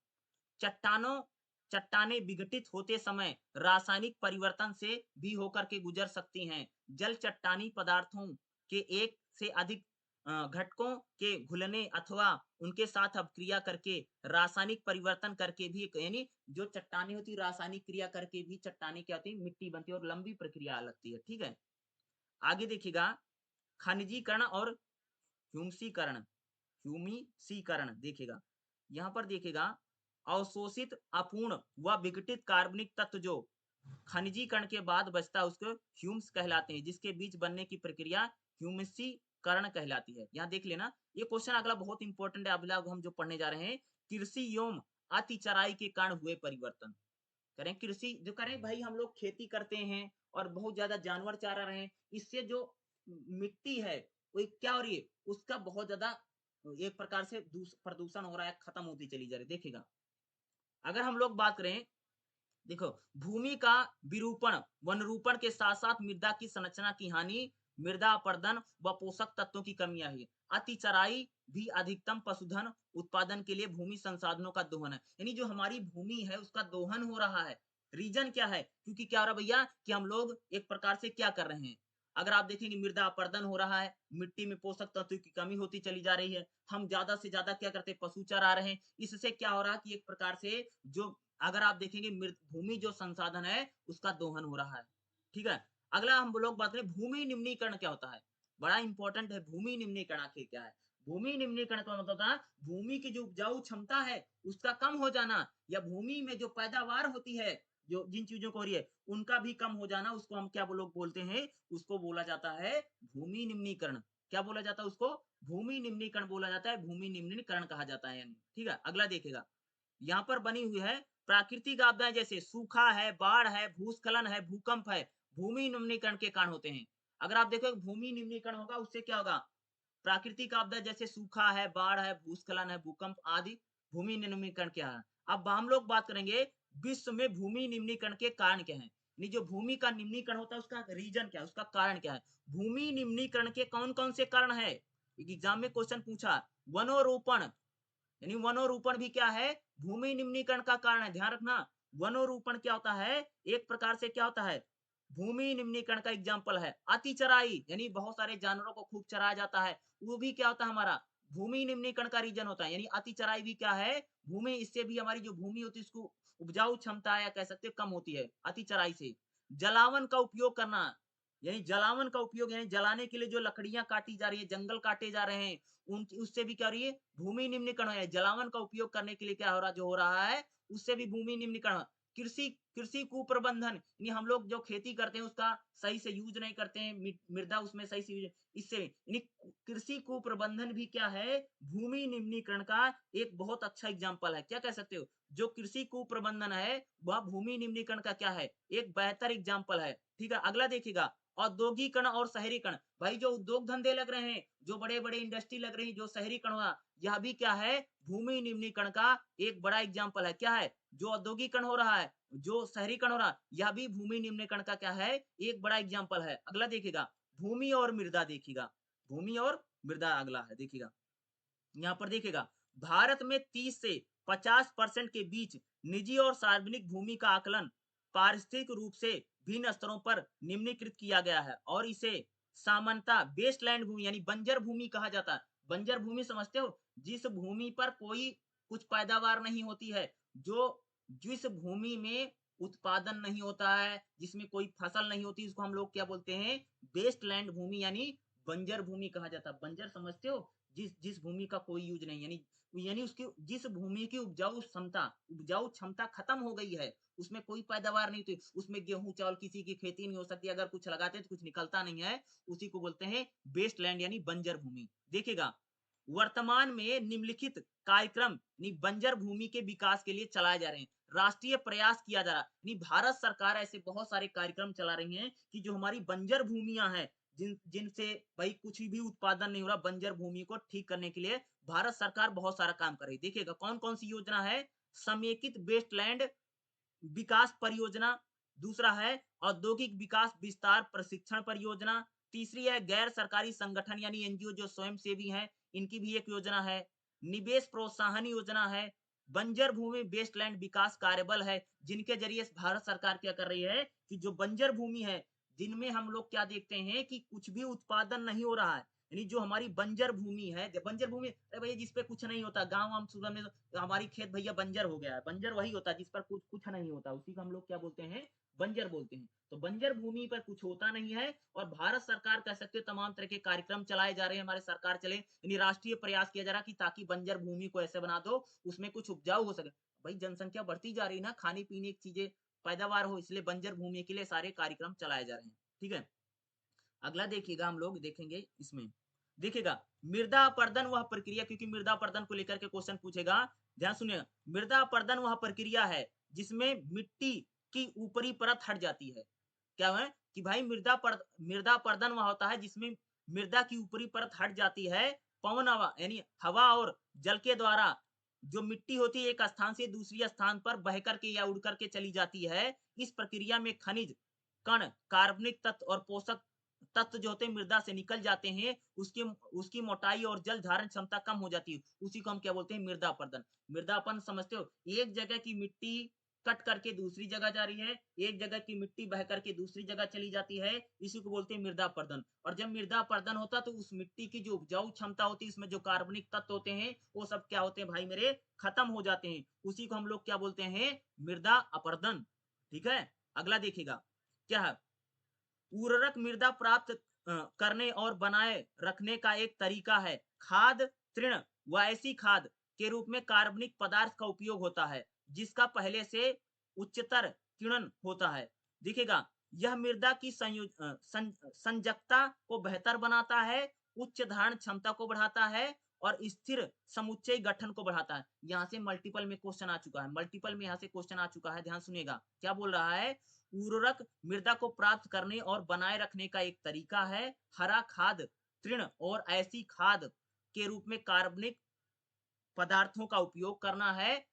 चट्टानों चट्टाने विघटित होते समय रासायनिक परिवर्तन से भी होकर के गुजर सकती हैं। जल चट्टानी पदार्थों के एक से अधिक घटकों के घुलने अथवा उनके साथ अपक्रिया करके रासायनिक परिवर्तन करके भी, यानी जो चट्टाने होती रासायनिक क्रिया करके भी चट्टाने क्या होती है, मिट्टी बनती है और लंबी प्रक्रिया लगती है। ठीक है, आगे देखिएगा, खनिजीकरण और ह्यूमसीकरण, ह्यूमिसीकरण देखिएगा, यहाँ पर देखिएगा, अवशोषित, अपूर्ण व विघटित कार्बनिक तत्व जो खनिजीकरण के बाद बचता है उसको ह्यूम्स कहलाते हैं, जिसके बीच बनने की प्रक्रिया ह्यूमिसीकरण कहलाती है। यहाँ देख लेना, ये क्वेश्चन अगला बहुत इंपॉर्टेंट है। अगला हम जो पढ़ने जा रहे हैं, कृषि एवं अति चराई के कारण हुए परिवर्तन। करें कृषि जो करें भाई, हम लोग खेती करते हैं और बहुत ज्यादा जानवर चारा रहे हैं, इससे जो मिट्टी है वो क्या हो रही है, उसका बहुत ज्यादा एक प्रकार से प्रदूषण हो रहा है, खत्म होती चली जा रही है। देखिएगा, अगर हम लोग बात करें, देखो, भूमि का विरूपण, वनरूपण के साथ साथ मृदा की संरचना की हानि, मृदा अपर्दन व पोषक तत्वों की कमियां है। अति चराई भी अधिकतम पशुधन उत्पादन के लिए भूमि संसाधनों का दोहन है, यानी जो हमारी भूमि है उसका दोहन हो रहा है। रीजन क्या है, क्योंकि क्या हो रहा है भैया कि हम लोग एक प्रकार से क्या कर रहे हैं, अगर आप देखेंगे मृदा अपर्दन हो रहा है, मिट्टी में पोषक तत्व की कमी होती चली जा रही है, हम ज्यादा से ज्यादा क्या करते हैं, पशु चरा रहे हैं। इससे क्या हो रहा है कि एक प्रकार से जो, अगर आप देखेंगे भूमि जो संसाधन है उसका दोहन हो रहा है। ठीक है, अगला हम लोग बात करें भूमि निम्नीकरण क्या होता है, बड़ा इंपॉर्टेंट है। भूमि निम्नीकरण आखिर क्या है, भूमि निम्नीकरण का मतलब था भूमि की जो उपजाऊ क्षमता है उसका कम हो जाना, या भूमि में जो पैदावार होती है, जो जिन चीजों को हो रही है उनका भी कम हो जाना, उसको हम क्या लोग बोलते हैं, उसको बोला जाता है भूमि निम्नीकरण। क्या बोला जाता है उसको, भूमि निम्नीकरण बोला जाता है, भूमि निम्नीकरण कहा जाता है यानी। ठीक है, अगला देखेगा, यहाँ पर बनी हुई है प्राकृतिक आपदाएं जैसे सूखा है, बाढ़ है, भूस्खलन है, भूकंप है, भूमि निम्नीकरण के कारण होते हैं। अगर आप देखो भूमि निम्नीकरण होगा उससे क्या होगा, प्राकृतिक आपदा जैसे सूखा है, बाढ़ है, भूस्खलन है, भूकंप आदि भूमि निम्नीकरण क्या है। अब हम लोग बात करेंगे विश्व में भूमि निम्नीकरण के कारण क्या है, यानी जो भूमि का निम्नीकरण होता है उसका रीजन क्या है, उसका कारण क्या है। भूमि निम्नीकरण के कौन कौन से कारण है, एग्जाम में क्वेश्चन पूछा। वनोरोपण, यानी वनोरोपण भी क्या है, भूमि निम्नीकरण का कारण है, ध्यान रखना। वनोरोपण क्या होता है, एक प्रकार से क्या होता है, भूमि निम्नीकरण का एग्जाम्पल है। अति चराई, यानी बहुत सारे जानवरों को खूब चराया जाता है, वो भी क्या होता है हमारा भूमि निम्नीकरण का रीजन होता है। यानी अति चराई भी क्या है, भूमि, इससे भी हमारी जो भूमि होती है उसको उपजाऊ क्षमता या कह सकते कम होती है अति चराई से। जलावन का उपयोग करना, यानी जलावन का उपयोग, यानी जलाने के लिए जो लकड़ियां काटी जा रही है, जंगल काटे जा रहे हैं, उनकी उससे भी क्या हो रही है, भूमि निम्नीकरण है। जलावन का उपयोग करने के लिए क्या हो रहा, जो हो रहा है उससे भी भूमि निम्नीकरण। कृषि कृषि कुप्रबंधन, यानी हम लोग जो खेती करते हैं उसका सही से यूज नहीं करते हैं, मृदा उसमें सही से यूज, इससे यानी कृषि कुप्रबंधन भी क्या है, भूमि निम्नीकरण का एक बहुत अच्छा एग्जाम्पल है। क्या कह सकते हो, जो कृषि कुप्रबंधन है वह भूमि निम्नीकरण का क्या है, एक बेहतर एग्जाम्पल है। ठीक है, अगला देखिएगा, औद्योगिकरण और शहरीकरण। भाई जो उद्योग धंधे लग रहे हैं, जो बड़े बड़े इंडस्ट्री लग रही है, जो शहरीकरण हुआ, यह भी क्या है, भूमि निम्नीकरण का एक बड़ा एग्जाम्पल है। क्या है, जो औद्योगिकरण हो रहा है, जो शहरीकरण हो रहा है, यह भी भूमि निम्नीकरण का क्या है, एक बड़ा एग्जाम्पल है। अगला देखिएगा, भूमि और मृदा देखिएगा, भूमि और मृदा अगला है, देखिएगा यहाँ पर देखिएगा, भारत में 30 से 50% के बीच निजी और सार्वजनिक भूमि का आकलन पारिस्थितिक रूप से भिन्न स्तरों पर निम्नीकृत किया गया है और इसे सामान्यतः वेस्टलैंड भूमि यानी बंजर भूमि कहा जाता है। बंजर भूमि समझते हो, जिस भूमि पर कोई कुछ पैदावार नहीं होती है, जो जिस भूमि में उत्पादन नहीं होता है, जिसमें कोई फसल नहीं होती, इसको हम लोग क्या बोलते हैं, वेस्टलैंड भूमि यानी बंजर भूमि कहा जाता है। बंजर समझते हो, जिस जिस भूमि का कोई यूज नहीं, यानी यानी उसकी जिस भूमि की उपजाऊ क्षमता खत्म हो गई है, उसमें कोई पैदावार नहीं थी, उसमें गेहूं चावल किसी की खेती नहीं हो सकती, अगर कुछ लगाते तो कुछ निकलता नहीं है, उसी को बोलते हैं वेस्टलैंड यानी बंजर भूमि। देखिएगा, वर्तमान में निम्नलिखित कार्यक्रम बंजर भूमि के विकास के लिए चलाए जा रहे हैं, राष्ट्रीय प्रयास किया जा रहा है। भारत सरकार ऐसे बहुत सारे कार्यक्रम चला रही है कि जो हमारी बंजर भूमियां हैं, जिनसे भाई कुछ भी उत्पादन नहीं हो रहा, बंजर भूमि को ठीक करने के लिए भारत सरकार बहुत सारा काम कर रही है। देखिएगा कौन कौन सी योजना है, समेकित वेस्टलैंड विकास परियोजना, दूसरा है औद्योगिक विकास विस्तार प्रशिक्षण परियोजना, तीसरी है गैर सरकारी संगठन यानी एनजीओ जो स्वयं सेवी हैं, इनकी भी एक योजना है, निवेश प्रोत्साहन योजना है, बंजर भूमि वेस्टलैंड विकास कार्यबल है, जिनके जरिए भारत सरकार क्या कर रही है कि जो बंजर भूमि है, जिनमें हम लोग क्या देखते हैं कि कुछ भी उत्पादन नहीं हो रहा है, यानी जो हमारी बंजर भूमि है, बंजर भूमि अरे भैया जिसपे कुछ नहीं होता, गाँव हम सुबह में तो हमारी खेत भैया बंजर हो गया है, बंजर वही होता है जिस पर कुछ कुछ नहीं होता, उसी को हम लोग क्या बोलते हैं, बंजर बोलते हैं। तो बंजर भूमि पर कुछ होता नहीं है और भारत सरकार कह सकते हो तमाम तरह के कार्यक्रम चलाए जा रहे हैं, हमारे सरकार चले, यानी राष्ट्रीय प्रयास किया जा रहा है कि ताकि बंजर भूमि को ऐसे बना दो उसमें कुछ उपजाऊ हो सके। भाई जनसंख्या बढ़ती जा रही है ना, खाने पीने की चीजें पैदावार हो, इसलिए बंजर भूमि के लिए सारे कार्यक्रम चलाए जा रहे हैं। ठीक है, अगला देखिएगा, हम लोग देखेंगे इसमें, देखिएगा मृदा अपर्दन वह प्रक्रिया, क्योंकि मृदा अपर्दन को लेकर के क्वेश्चन पूछेगा, ध्यान सुनिएगा। मृदा अपर्दन वह प्रक्रिया है जिसमें मिट्टी की ऊपरी परत हट जाती है। क्या है कि भाई मृदा अपर्दन वह होता है जिसमें मृदा की ऊपरी परत हट जाती है, पवन हवा यानी हवा और जल के द्वारा जो मिट्टी होती है एक स्थान से दूसरी स्थान पर बह करके या उड़ करके चली जाती है। इस प्रक्रिया में खनिज कण, कार्बनिक तत्व और पोषक तत्व जो होते हैं मृदा से निकल जाते हैं, उसकी उसकी मोटाई और जल धारण क्षमता कम हो जाती है, उसी को हम क्या बोलते हैं, मृदा अपर्दन। मृदा अपन समझते हो, एक जगह की मिट्टी कट करके दूसरी जगह जा रही है, एक जगह की मिट्टी बह करके दूसरी जगह चली जाती है, इसी को बोलते हैं मृदा अपर्दन। और जब मृदा अपर्दन होता है तो उस मिट्टी की जो उपजाऊ क्षमता होती है, इसमें जो कार्बनिक तत्व होते हैं वो सब क्या होते हैं भाई मेरे, खत्म हो जाते हैं, उसी को हम लोग क्या बोलते हैं, मृदा अपर्दन। ठीक है, अगला देखिएगा, क्या है, उर्वरक मृदा प्राप्त करने और बनाए रखने का एक तरीका है, खाद तृण व ऐसी खाद के रूप में कार्बनिक पदार्थ का उपयोग होता है जिसका पहले से उच्चतर किण्वन होता है। देखिएगा, यह मृदा की संयोजकता को बेहतर बनाता है, उच्च धारण क्षमता को बढ़ाता है और स्थिर समुच्चय गठन को बढ़ाता है। यहाँ से मल्टीपल में क्वेश्चन आ चुका है, मल्टीपल में यहाँ से क्वेश्चन आ चुका है, ध्यान सुनिएगा क्या बोल रहा है। उर्वरक मृदा को प्राप्त करने और बनाए रखने का एक तरीका है। हरा खाद तृण और ऐसी खाद के रूप में कार्बनिक पदार्थों का उपयोग करना है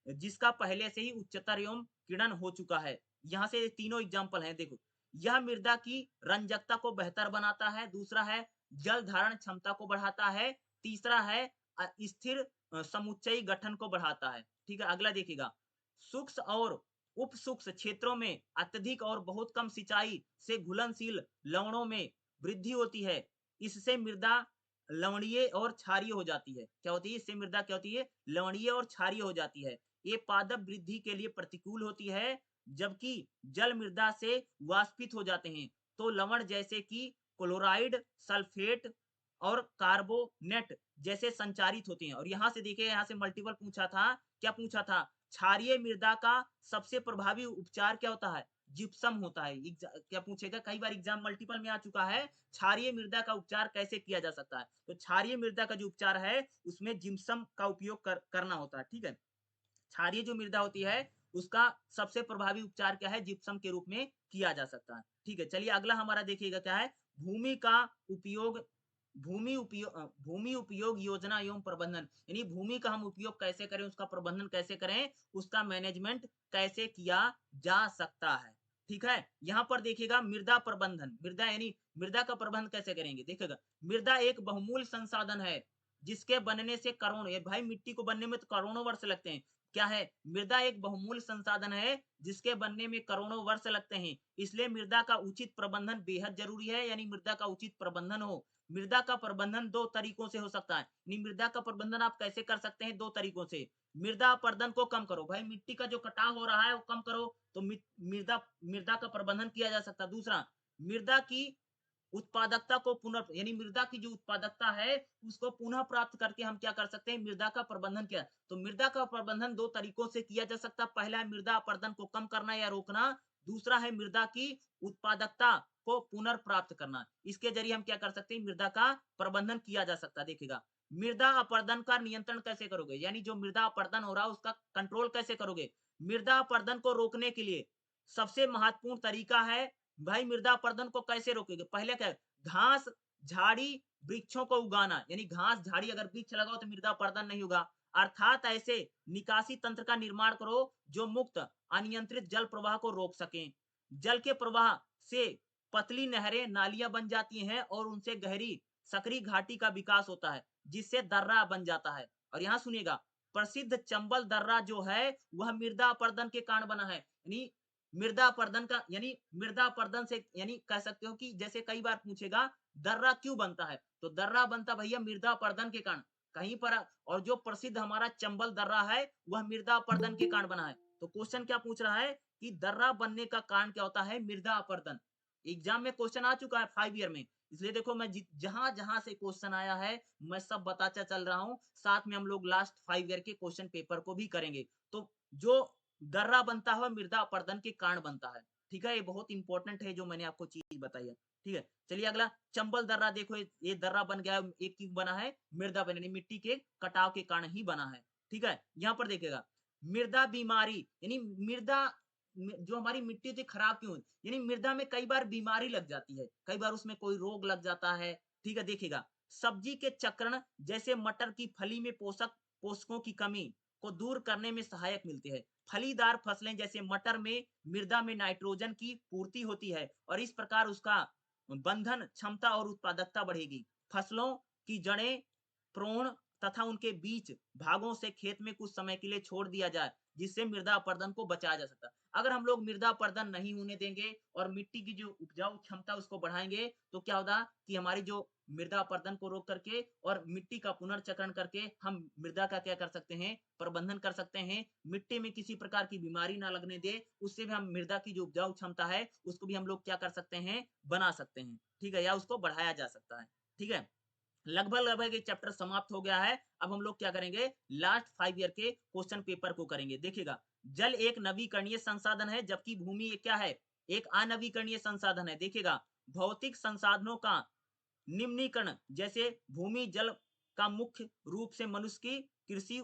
जिसका पहले से ही उच्चतर एवं किण्वन हो चुका है। यहाँ से तीनों एग्जाम्पल हैं, देखो। यह मृदा की रंजकता को बेहतर बनाता है, दूसरा है जल धारण क्षमता को बढ़ाता है, तीसरा है स्थिर समुच्चयी गठन को बढ़ाता है। ठीक है, अगला देखिएगा। सूक्ष्म और उप सूक्ष्म क्षेत्रों में अत्यधिक और बहुत कम सिंचाई से घुलनशील लवणों में वृद्धि होती है। इससे मृदा लवणीय और क्षारीय हो जाती है। क्या होती है? इससे मृदा क्या होती है? लवणीय और क्षारीय हो जाती है। ये पादप वृद्धि के लिए प्रतिकूल होती है, जबकि जल मृदा से वाष्पित हो जाते हैं तो लवण जैसे कि क्लोराइड, सल्फेट और कार्बोनेट जैसे संचारित होते हैं। और यहाँ से देखिए, यहाँ से मल्टीपल पूछा था, क्या पूछा था? क्षारीय मृदा का सबसे प्रभावी उपचार क्या होता है? जिप्सम होता है। क्या पूछेगा, कई बार एग्जाम मल्टीपल में आ चुका है, क्षारीय मृदा का उपचार कैसे किया जा सकता है। तो क्षारीय मृदा का जो उपचार है उसमें जिप्सम का उपयोग करना होता है। ठीक है, क्षारीय जो मृदा होती है उसका सबसे प्रभावी उपचार क्या है? जिप्सम के रूप में किया जा सकता है। ठीक है, चलिए अगला हमारा देखिएगा क्या है। भूमि का उपयोग, भूमि उपयोग योजना एवं प्रबंधन, यानी भूमि का हम उपयोग कैसे करें, उसका प्रबंधन कैसे करें, उसका मैनेजमेंट कैसे किया जा सकता है। ठीक है, यहाँ पर देखिएगा मृदा प्रबंधन, मृदा यानी मृदा का प्रबंधन कैसे करेंगे, देखिएगा। मृदा एक बहुमूल्य संसाधन है जिसके बनने से करोड़ों, भाई मिट्टी को बनने में तो करोड़ों वर्ष लगते हैं। क्या है? मृदा एक बहुमूल्य संसाधन है जिसके बनने में करोड़ों वर्ष लगते हैं। इसलिए मृदा का उचित प्रबंधन बेहद जरूरी है, यानी मृदा का उचित प्रबंधन हो। मृदा का प्रबंधन दो तरीकों से हो सकता है। मृदा का प्रबंधन आप कैसे कर सकते हैं? दो तरीकों से। मृदा अपरदन को कम करो, भाई मिट्टी का जो कटाव हो रहा है वो कम करो, तो मृदा मृदा का प्रबंधन किया जा सकता है। दूसरा, मृदा की उत्पादकता को पुनः, यानी मृदा की जो उत्पादकता है उसको पुनः प्राप्त करके हम क्या कर सकते हैं? मृदा का प्रबंधन किया। तो मृदा का प्रबंधन दो तरीकों से किया जा सकता है। पहला है मृदा अपरदन को कम करना या रोकना, दूसरा है मृदा की उत्पादकता को पुनर्प्राप्त करना। इसके जरिए हम क्या कर सकते हैं? मृदा का प्रबंधन किया जा सकता है। देखिएगा, मृदा अपरदन का नियंत्रण कैसे करोगे, यानी जो मृदा अपरदन हो रहा है उसका कंट्रोल कैसे करोगे? मृदा अपरदन को रोकने के लिए सबसे महत्वपूर्ण तरीका है, भाई मृदा अपरदन को कैसे रोकेंगे? पहले क्या? घास झाड़ी वृक्षों को उगाना, यानी घास झाड़ी अगर वृक्ष लगाओ तो मृदा अपरदन नहीं होगा। अर्थात ऐसे निकासी तंत्र का निर्माण करो जो मुक्त अनियंत्रित जल प्रवाह को रोक सकें। जल के प्रवाह से पतली नहरें नालियां बन जाती हैं और उनसे गहरी सकरी घाटी का विकास होता है जिससे दर्रा बन जाता है। और यहाँ सुनिएगा, प्रसिद्ध चंबल दर्रा जो है वह मृदा अपरदन के कारण बना है। यानी मृदा अपरदन का, यानी मृदा अपरदन से, यानी कह सकते हो कि जैसे कई बार पूछेगा दर्रा क्यों बनता है, तो दर्रा बनता भैया मृदा अपरदन के कारण कहीं पर। और जो प्रसिद्ध हमारा चंबल दर्रा है वह मृदा अपरदन के कारण बना है। तो क्वेश्चन क्या पूछ रहा है कि दर्रा बनने का कारण क्या होता है? मृदा अपरदन। एग्जाम में क्वेश्चन आ चुका है 5 ईयर में, इसलिए देखो मैं जहां जहां से क्वेश्चन आया है मैं सब बताता चल रहा हूं। साथ में हम लोग लास्ट 5 ईयर के क्वेश्चन पेपर को भी करेंगे। तो जो दर्रा बनता है मृदा अपरदन के कारण बनता है। ठीक है, ये बहुत इंपॉर्टेंट है जो मैंने आपको चीज बताई है। ठीक है, चलिए अगला चंबल दर्रा देखो, ये दर्रा बन गया, एक क्यों बना है? मृदा बने, मिट्टी के कटाव के कारण ही बना है। ठीक है, यहाँ पर देखिएगा मृदा बीमारी, यानी मृदा जो हमारी मिट्टी थी खराब क्यों, यानी मृदा में कई बार बीमारी लग जाती है, कई बार उसमें कोई रोग लग जाता है। ठीक है, देखिएगा सब्जी के चक्रण जैसे मटर की फली में पोषकों की कमी को दूर करने में सहायक मिलते हैं। फलीदार फसलें जैसे मटर में मृदा में नाइट्रोजन की पूर्ति होती है और इस प्रकार उसका बंधन क्षमता और उत्पादकता बढ़ेगी। फसलों की जड़ें प्रोण तथा उनके बीच भागों से खेत में कुछ समय के लिए छोड़ दिया जाए जिससे मृदा अपरदन को बचाया जा सकता है। अगर हम लोग मृदा अपरदन नहीं होने देंगे और मिट्टी की जो उपजाऊ क्षमता उसको बढ़ाएंगे तो क्या होगा कि हमारी जो मृदा अपरदन को रोक करके और मिट्टी का पुनर्चक्रण करके हम मृदा का क्या कर सकते हैं? प्रबंधन कर सकते हैं। मिट्टी में किसी प्रकार की बीमारी ना लगने दे, उससे भी हम मृदा की जो उपजाऊ क्षमता है उसको भी हम लोग क्या कर सकते हैं? बना सकते हैं। ठीक है, या उसको बढ़ाया जा सकता है। ठीक है, लगभग लगभग ये चैप्टर समाप्त हो गया है। अब हम लोग क्या करेंगे? लास्ट 5 ईयर के क्वेश्चन पेपर को करेंगे। देखिएगा, जल एक नवीकरणीय संसाधन है जबकि भूमि एक क्या है? एक अनवीकरणीय संसाधन है। देखिएगा, भौतिक संसाधनों का निम्नीकरण जैसे भूमि जल का मुख्य रूप से मनुष्य की कृषि,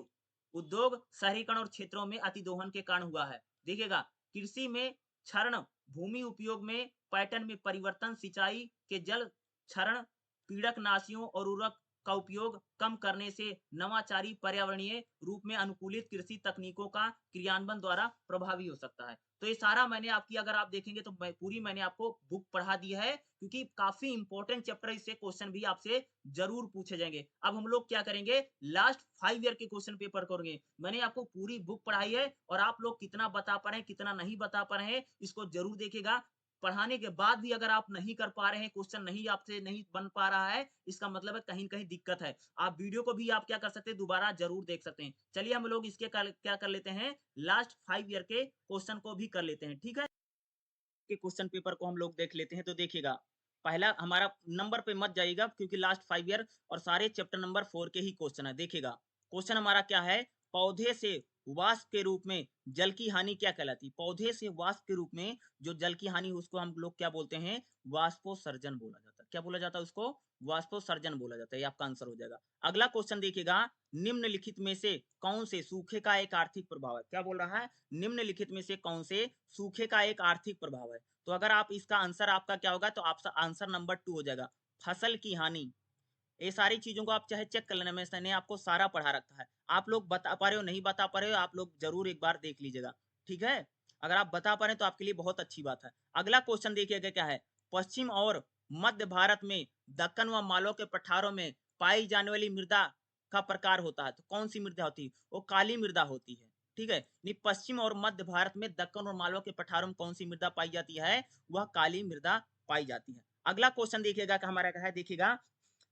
उद्योग, शहरीकरण और क्षेत्रों में अतिदोहन के कारण हुआ है। देखिएगा, कृषि में क्षरण, भूमि उपयोग में पैटर्न में परिवर्तन, सिंचाई के जल क्षरण, पीड़कनाशियों और उर्वरक का उपयोग कम करने से नवाचारी पर्यावरणीय रूप में अनुकूलित कृषि तकनीकों का क्रियान्वयन द्वारा प्रभावी हो सकता है। तो ये सारा मैंने आपकी अगर आप देखेंगे तो पूरी मैंने आपको बुक पढ़ा दी है, क्योंकि काफी इंपॉर्टेंट चैप्टर, इससे क्वेश्चन भी आपसे जरूर पूछे जाएंगे। अब हम लोग क्या करेंगे, लास्ट 5 ईयर के क्वेश्चन पेपर करेंगे। मैंने आपको पूरी बुक पढ़ाई है और आप लोग कितना बता पा रहे हैं, कितना नहीं बता पा रहे हैं, इसको जरूर देखिएगा। पढ़ाने के बाद भी अगर आप नहीं कर पा रहे हैं, क्वेश्चन नहीं आपसे नहीं बन पा रहा है, इसका मतलब है कहीं न कहीं दिक्कत है। आप वीडियो को भी आप क्या कर सकते हैं, दोबारा ज़रूर देख सकते हैं। चलिए हम लोग इसके क्या कर लेते हैं, लास्ट 5 ईयर के क्वेश्चन को भी कर लेते हैं, ठीक है? के क्वेश्चन पेपर को हम लोग देख लेते हैं। तो देखिएगा, पहला हमारा नंबर पे मत जाइएगा, क्योंकि लास्ट 5 ईयर और सारे चैप्टर नंबर 4 के ही क्वेश्चन है। देखिएगा, क्वेश्चन हमारा क्या है, पौधे से वाष्प के रूप में जल की हानि क्या कहलाती है? पौधे से वाष्प के रूप में जो जल की हानि, उसको हम लोग क्या बोलते हैं, वाष्पोत्सर्जन बोला जाता है। क्या बोला जाता है उसको? वाष्पोत्सर्जन बोला जाता है। ये आपका आंसर हो जाएगा। अगला क्वेश्चन देखिएगा, निम्नलिखित में से कौन से सूखे का एक आर्थिक प्रभाव है? क्या बोल रहा है, निम्नलिखित में से कौन से सूखे का एक आर्थिक प्रभाव है? तो अगर आप इसका आंसर आपका क्या होगा, तो आपका आंसर नंबर 2 हो जाएगा, फसल की हानि। ये सारी चीजों को आप चाहे चेक कर लेना, मैंने आपको सारा पढ़ा रखा है। आप लोग बता पा रहे हो, नहीं बता पा रहे हो, आप लोग जरूर एक बार देख लीजिएगा, ठीक है? अगर आप बता पा रहे हैं तो आपके लिए बहुत अच्छी बात है। अगला क्वेश्चन देखिएगा क्या है, पश्चिम और मध्य भारत में दक्कन व मालवा के पठारों में पाई जाने वाली मृदा का प्रकार होता है। तो कौन सी मृदा होती है? वो काली मृदा होती है, ठीक है? नहीं, पश्चिम और मध्य भारत में दक्कन और मालवा के पठारों में कौन सी मृदा पाई जाती है? वह काली मृदा पाई जाती है। अगला क्वेश्चन देखिएगा कि हमारा क्या है, देखिएगा,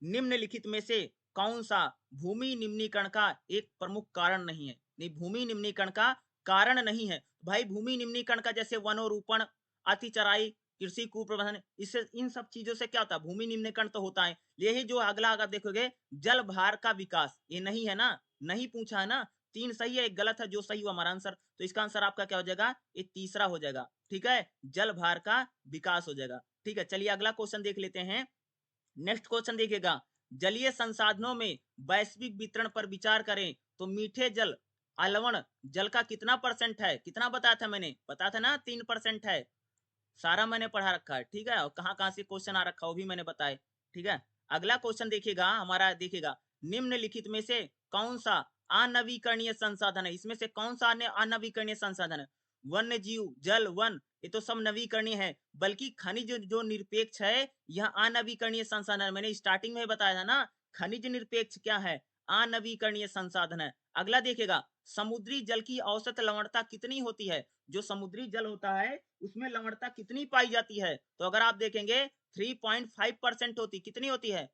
निम्नलिखित में से कौन सा भूमि निम्नीकरण का एक प्रमुख कारण नहीं है? नहीं, भूमि निम्नीकरण का कारण नहीं है। भाई, भूमि निम्नीकरण का जैसे वनोरूपण, अति चराई, कृषि कुप्रबंधन, इससे इन सब चीजों से क्या होता है, भूमि निम्नीकरण तो होता है। यही जो अगला अगर देखोगे, जल भार का विकास, ये नहीं है ना, नहीं पूछा है ना। 3 सही है, 1 गलत है, जो सही हुआ हमारा आंसर। तो इसका आंसर आपका क्या हो जाएगा, ये तीसरा हो जाएगा, ठीक है? जल भार का विकास हो जाएगा, ठीक है? चलिए अगला क्वेश्चन देख लेते हैं। नेक्स्ट क्वेश्चन देखिएगा, जलीय संसाधनों में वैश्विक वितरण पर विचार करें तो मीठे जल, अलवण जल का कितना परसेंट है? कितना बताया था मैंने, बताया था ना, 3% है। सारा मैंने पढ़ा रखा है, ठीक है? और कहाँ कहाँ से क्वेश्चन आ रखा है वो भी मैंने बताया, ठीक है? अगला क्वेश्चन देखिएगा हमारा, देखिएगा, निम्नलिखित में से कौन सा अनवीकरणीय संसाधन है? इसमें से कौन सा अनवीकरणीय संसाधन है? वन्य जीव, जल, वन, ये तो सब नवीकरणीय है, बल्कि खनिज जो निरपेक्ष है, यह अनवीकरणीय संसाधन है। मैंने स्टार्टिंग में बताया था ना, खनिज निरपेक्ष क्या है, अनवीकरणीय संसाधन है। अगला देखिएगा, समुद्री जल की औसत लवणता कितनी होती है? जो समुद्री जल होता है उसमें लवणता कितनी पाई जाती है? तो अगर आप देखेंगे 3.5% होती, कितनी होती है?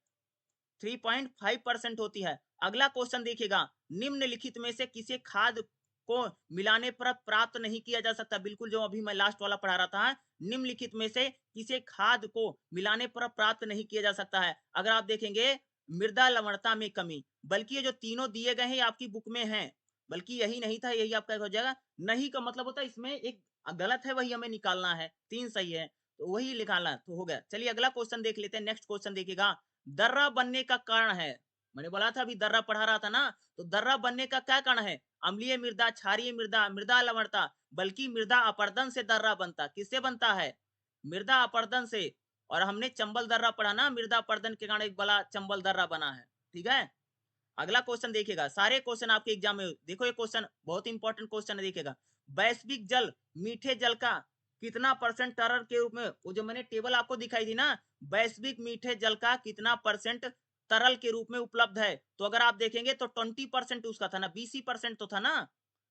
3.5% होती है। अगला क्वेश्चन देखिएगा, निम्नलिखित में से किसी खाद को मिलाने पर प्राप्त नहीं किया जा सकता? बिल्कुल जो अभी मैं लास्ट वाला पढ़ा रहा था, निम्नलिखित में से किसी खाद को मिलाने पर प्राप्त नहीं किया जा सकता है? अगर आप देखेंगे, मृदा लवणता में कमी, बल्कि ये जो तीनों दिए गए हैं आपकी बुक में हैं, बल्कि यही नहीं था, यही आपका हो जाएगा। नहीं का मतलब होता है इसमें एक गलत है, वही हमें निकालना है, 3 सही है तो वही निकालना है, तो हो गया। चलिए अगला क्वेश्चन देख लेते हैं। नेक्स्ट क्वेश्चन देखिएगा, दर्रा बनने का कारण है, मैंने बोला था अभी दर्रा पढ़ा रहा था ना, तो दर्रा बनने का क्या कारण है? अम्लीय मृदा, क्षारीय मृदा, मृदा लवणता, बल्कि मृदा अपरदन से दर्रा बनता। किससे बनता है? मृदा अपरदन से। और हमने चंबल दर्रा पढ़ा ना, मृदा अपरदन के कारण एक बड़ा चंबल दर्रा बना है, ठीक है? अगला क्वेश्चन देखिएगा, सारे क्वेश्चन आपके एग्जाम में देखो, ये क्वेश्चन बहुत इंपॉर्टेंट क्वेश्चन है, देखिएगा, वैश्विक जल मीठे जल का कितना परसेंट तरल के रूप में, वो जो मैंने टेबल आपको दिखाई थी ना, वैश्विक मीठे जल का कितना परसेंट तरल के रूप में उपलब्ध है? तो अगर आप देखेंगे तो 20% उसका था ना, 20% तो था ना,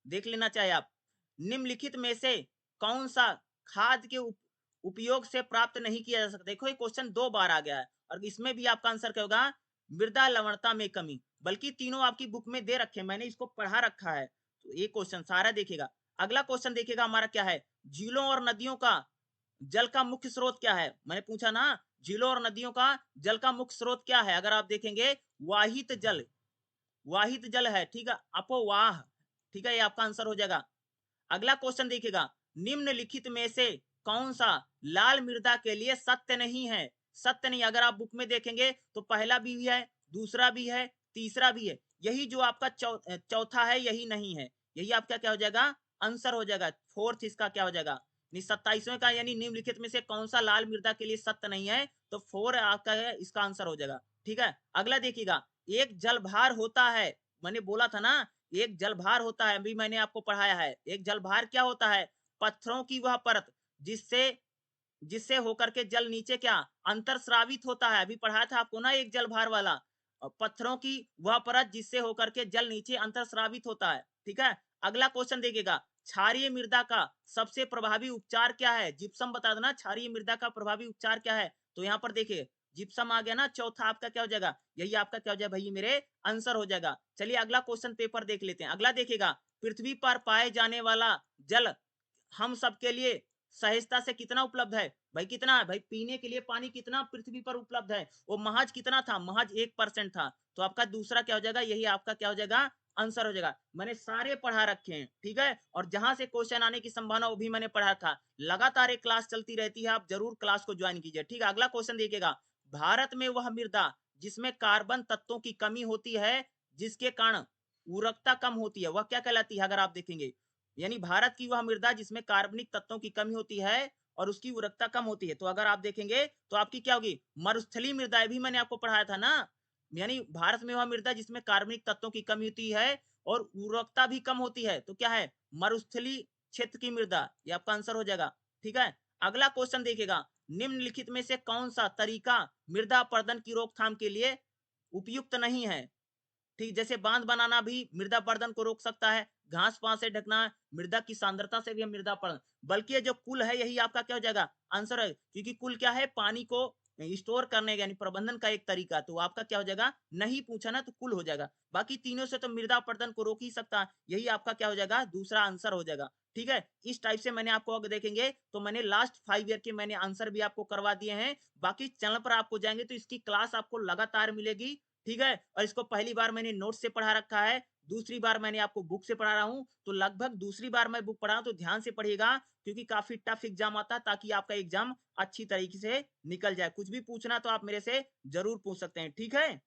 देख लेना चाहे आप। निम्नलिखित में से कौन सा खाद के उपयोग से प्राप्त नहीं किया जा सकता? देखो ये क्वेश्चन 2 बार आ गया है, और इसमें भी आपका आंसर क्या होगा, मृदा लवणता में कमी, बल्कि तीनों आपकी बुक में दे रखे हैं, मैंने इसको पढ़ा रखा है। तो ये क्वेश्चन सारा देखिएगा। अगला क्वेश्चन देखिएगा हमारा क्या है, झीलों और नदियों का जल का मुख्य स्रोत क्या है? मैंने पूछा ना, झीलों और नदियों का जल का मुख्य स्रोत क्या है? अगर आप देखेंगे, वाहित जल, वाहित जल है, ठीक है, अपोवाह, ठीक है, ये आपका आंसर हो जाएगा। अगला क्वेश्चन देखिएगा, निम्नलिखित में से कौन सा लाल मृदा के लिए सत्य नहीं है? सत्य नहीं, अगर आप बुक में देखेंगे तो पहला भी है, दूसरा भी है, तीसरा भी है। यही जो आपका चौथा है यही नहीं है। यही आपका क्या हो जाएगा? आंसर हो जाएगा। फोर्थ इसका क्या हो जाएगा? 27वें का यानी निम्नलिखित में से कौन सा लाल मृदा के लिए सत्य नहीं है? तो 4 आपका है, इसका आंसर हो जाएगा। ठीक है, अगला देखिएगा, एक जलभार होता है, मैंने बोला था ना, एक जलभार होता है, अभी मैंने आपको पढ़ाया है। एक जलभार क्या होता है? पत्थरों की वह परत जिससे जिससे होकर के जल नीचे क्या अंतरस्रावित होता है। अभी पढ़ाया था आपको ना एक जलभार वाला, पत्थरों की वह परत जिससे होकर के जल नीचे अंतरस्रावित होता है। ठीक है, अगला क्वेश्चन देखिएगा, क्षारीय मृदा का सबसे प्रभावी उपचार क्या है? जिप्सम बता देना, क्षारीय मृदा का प्रभावी उपचार क्या है? तो यहाँ पर देखिए जिप्सम आ गया ना, चौथा आपका क्या हो जाएगा? यही आपका क्या हो जाएगा भाई? मेरे आंसर हो जाएगा। चलिए अगला क्वेश्चन पेपर देख लेते हैं। अगला देखिएगा, पृथ्वी पर पाए जाने वाला जल हम सबके लिए सहजता से कितना उपलब्ध है? भाई कितना है? भाई पीने के लिए पानी कितना पृथ्वी पर उपलब्ध है? वो महज कितना था? महज 1% था। तो आपका दूसरा क्या हो जाएगा? यही आपका क्या हो जाएगा? आंसर हो जाएगा। मैंने सारे पढ़ा रखे हैं, ठीक है, और जहां से क्वेश्चन आने की संभावना वो भी मैंने पढ़ा था। लगातार एक क्लास चलती रहती है, आप जरूर क्लास को ज्वाइन कीजिए। ठीक है, अगला क्वेश्चन देखिएगा, भारत में वह मृदा जिसमें कार्बन तत्वों की कमी होती है, जिसके कारण उर्वरकता कम होती है, वह क्या कहलाती है? अगर आप देखेंगे, यानी भारत की वह मृदा जिसमें कार्बनिक तत्वों की कमी होती है और उसकी उर्वरकता कम होती है, तो अगर आप देखेंगे तो आपकी क्या होगी? मरुस्थलीय मृदा। भी मैंने आपको पढ़ाया था ना, यानी भारत में वह मृदा जिसमें कार्बनिक तत्वों की कमी होती है और उर्वरकता भी कम होती है, तो क्या है? मरुस्थलीय क्षेत्र की मृदा। ये आपका आंसर हो जाएगा। ठीक है, अगला क्वेश्चन देखिएगा, निम्नलिखित में से कौन सा तरीका मृदा अपरदन की रोकथाम के लिए उपयुक्त नहीं है? ठीक, जैसे बांध बनाना भी मृदा अपरदन को रोक सकता है, घास पात से ढकना, मृदा की सांद्रता से भी हम मृदा अपरदन, बल्कि ये जो कुल है यही आपका क्या हो जाएगा? आंसर है, क्योंकि कुल क्या है? पानी को स्टोर करने यानी प्रबंधन का एक तरीका, तो आपका क्या हो जाएगा? नहीं पूछा ना तो कुल हो जाएगा। बाकी तीनों से तो मृदा अपरदन को रोक ही सकता है, यही आपका क्या हो जाएगा? दूसरा आंसर हो जाएगा। ठीक है, इस टाइप से मैंने आपको अगर देखेंगे तो मैंने लास्ट 5 ईयर के मैंने आंसर भी आपको करवा दिए हैं। बाकी चैनल पर आपको जाएंगे तो इसकी क्लास आपको लगातार मिलेगी। ठीक है, और इसको पहली बार मैंने नोट से पढ़ा रखा है, दूसरी बार मैंने आपको बुक से पढ़ा रहा हूँ, तो लगभग दूसरी बार मैं बुक पढ़ा हूं, तो ध्यान से पढ़िएगा, क्योंकि काफी टफ एग्जाम आता है, ताकि आपका एग्जाम अच्छी तरीके से निकल जाए। कुछ भी पूछना तो आप मेरे से जरूर पूछ सकते हैं। ठीक है।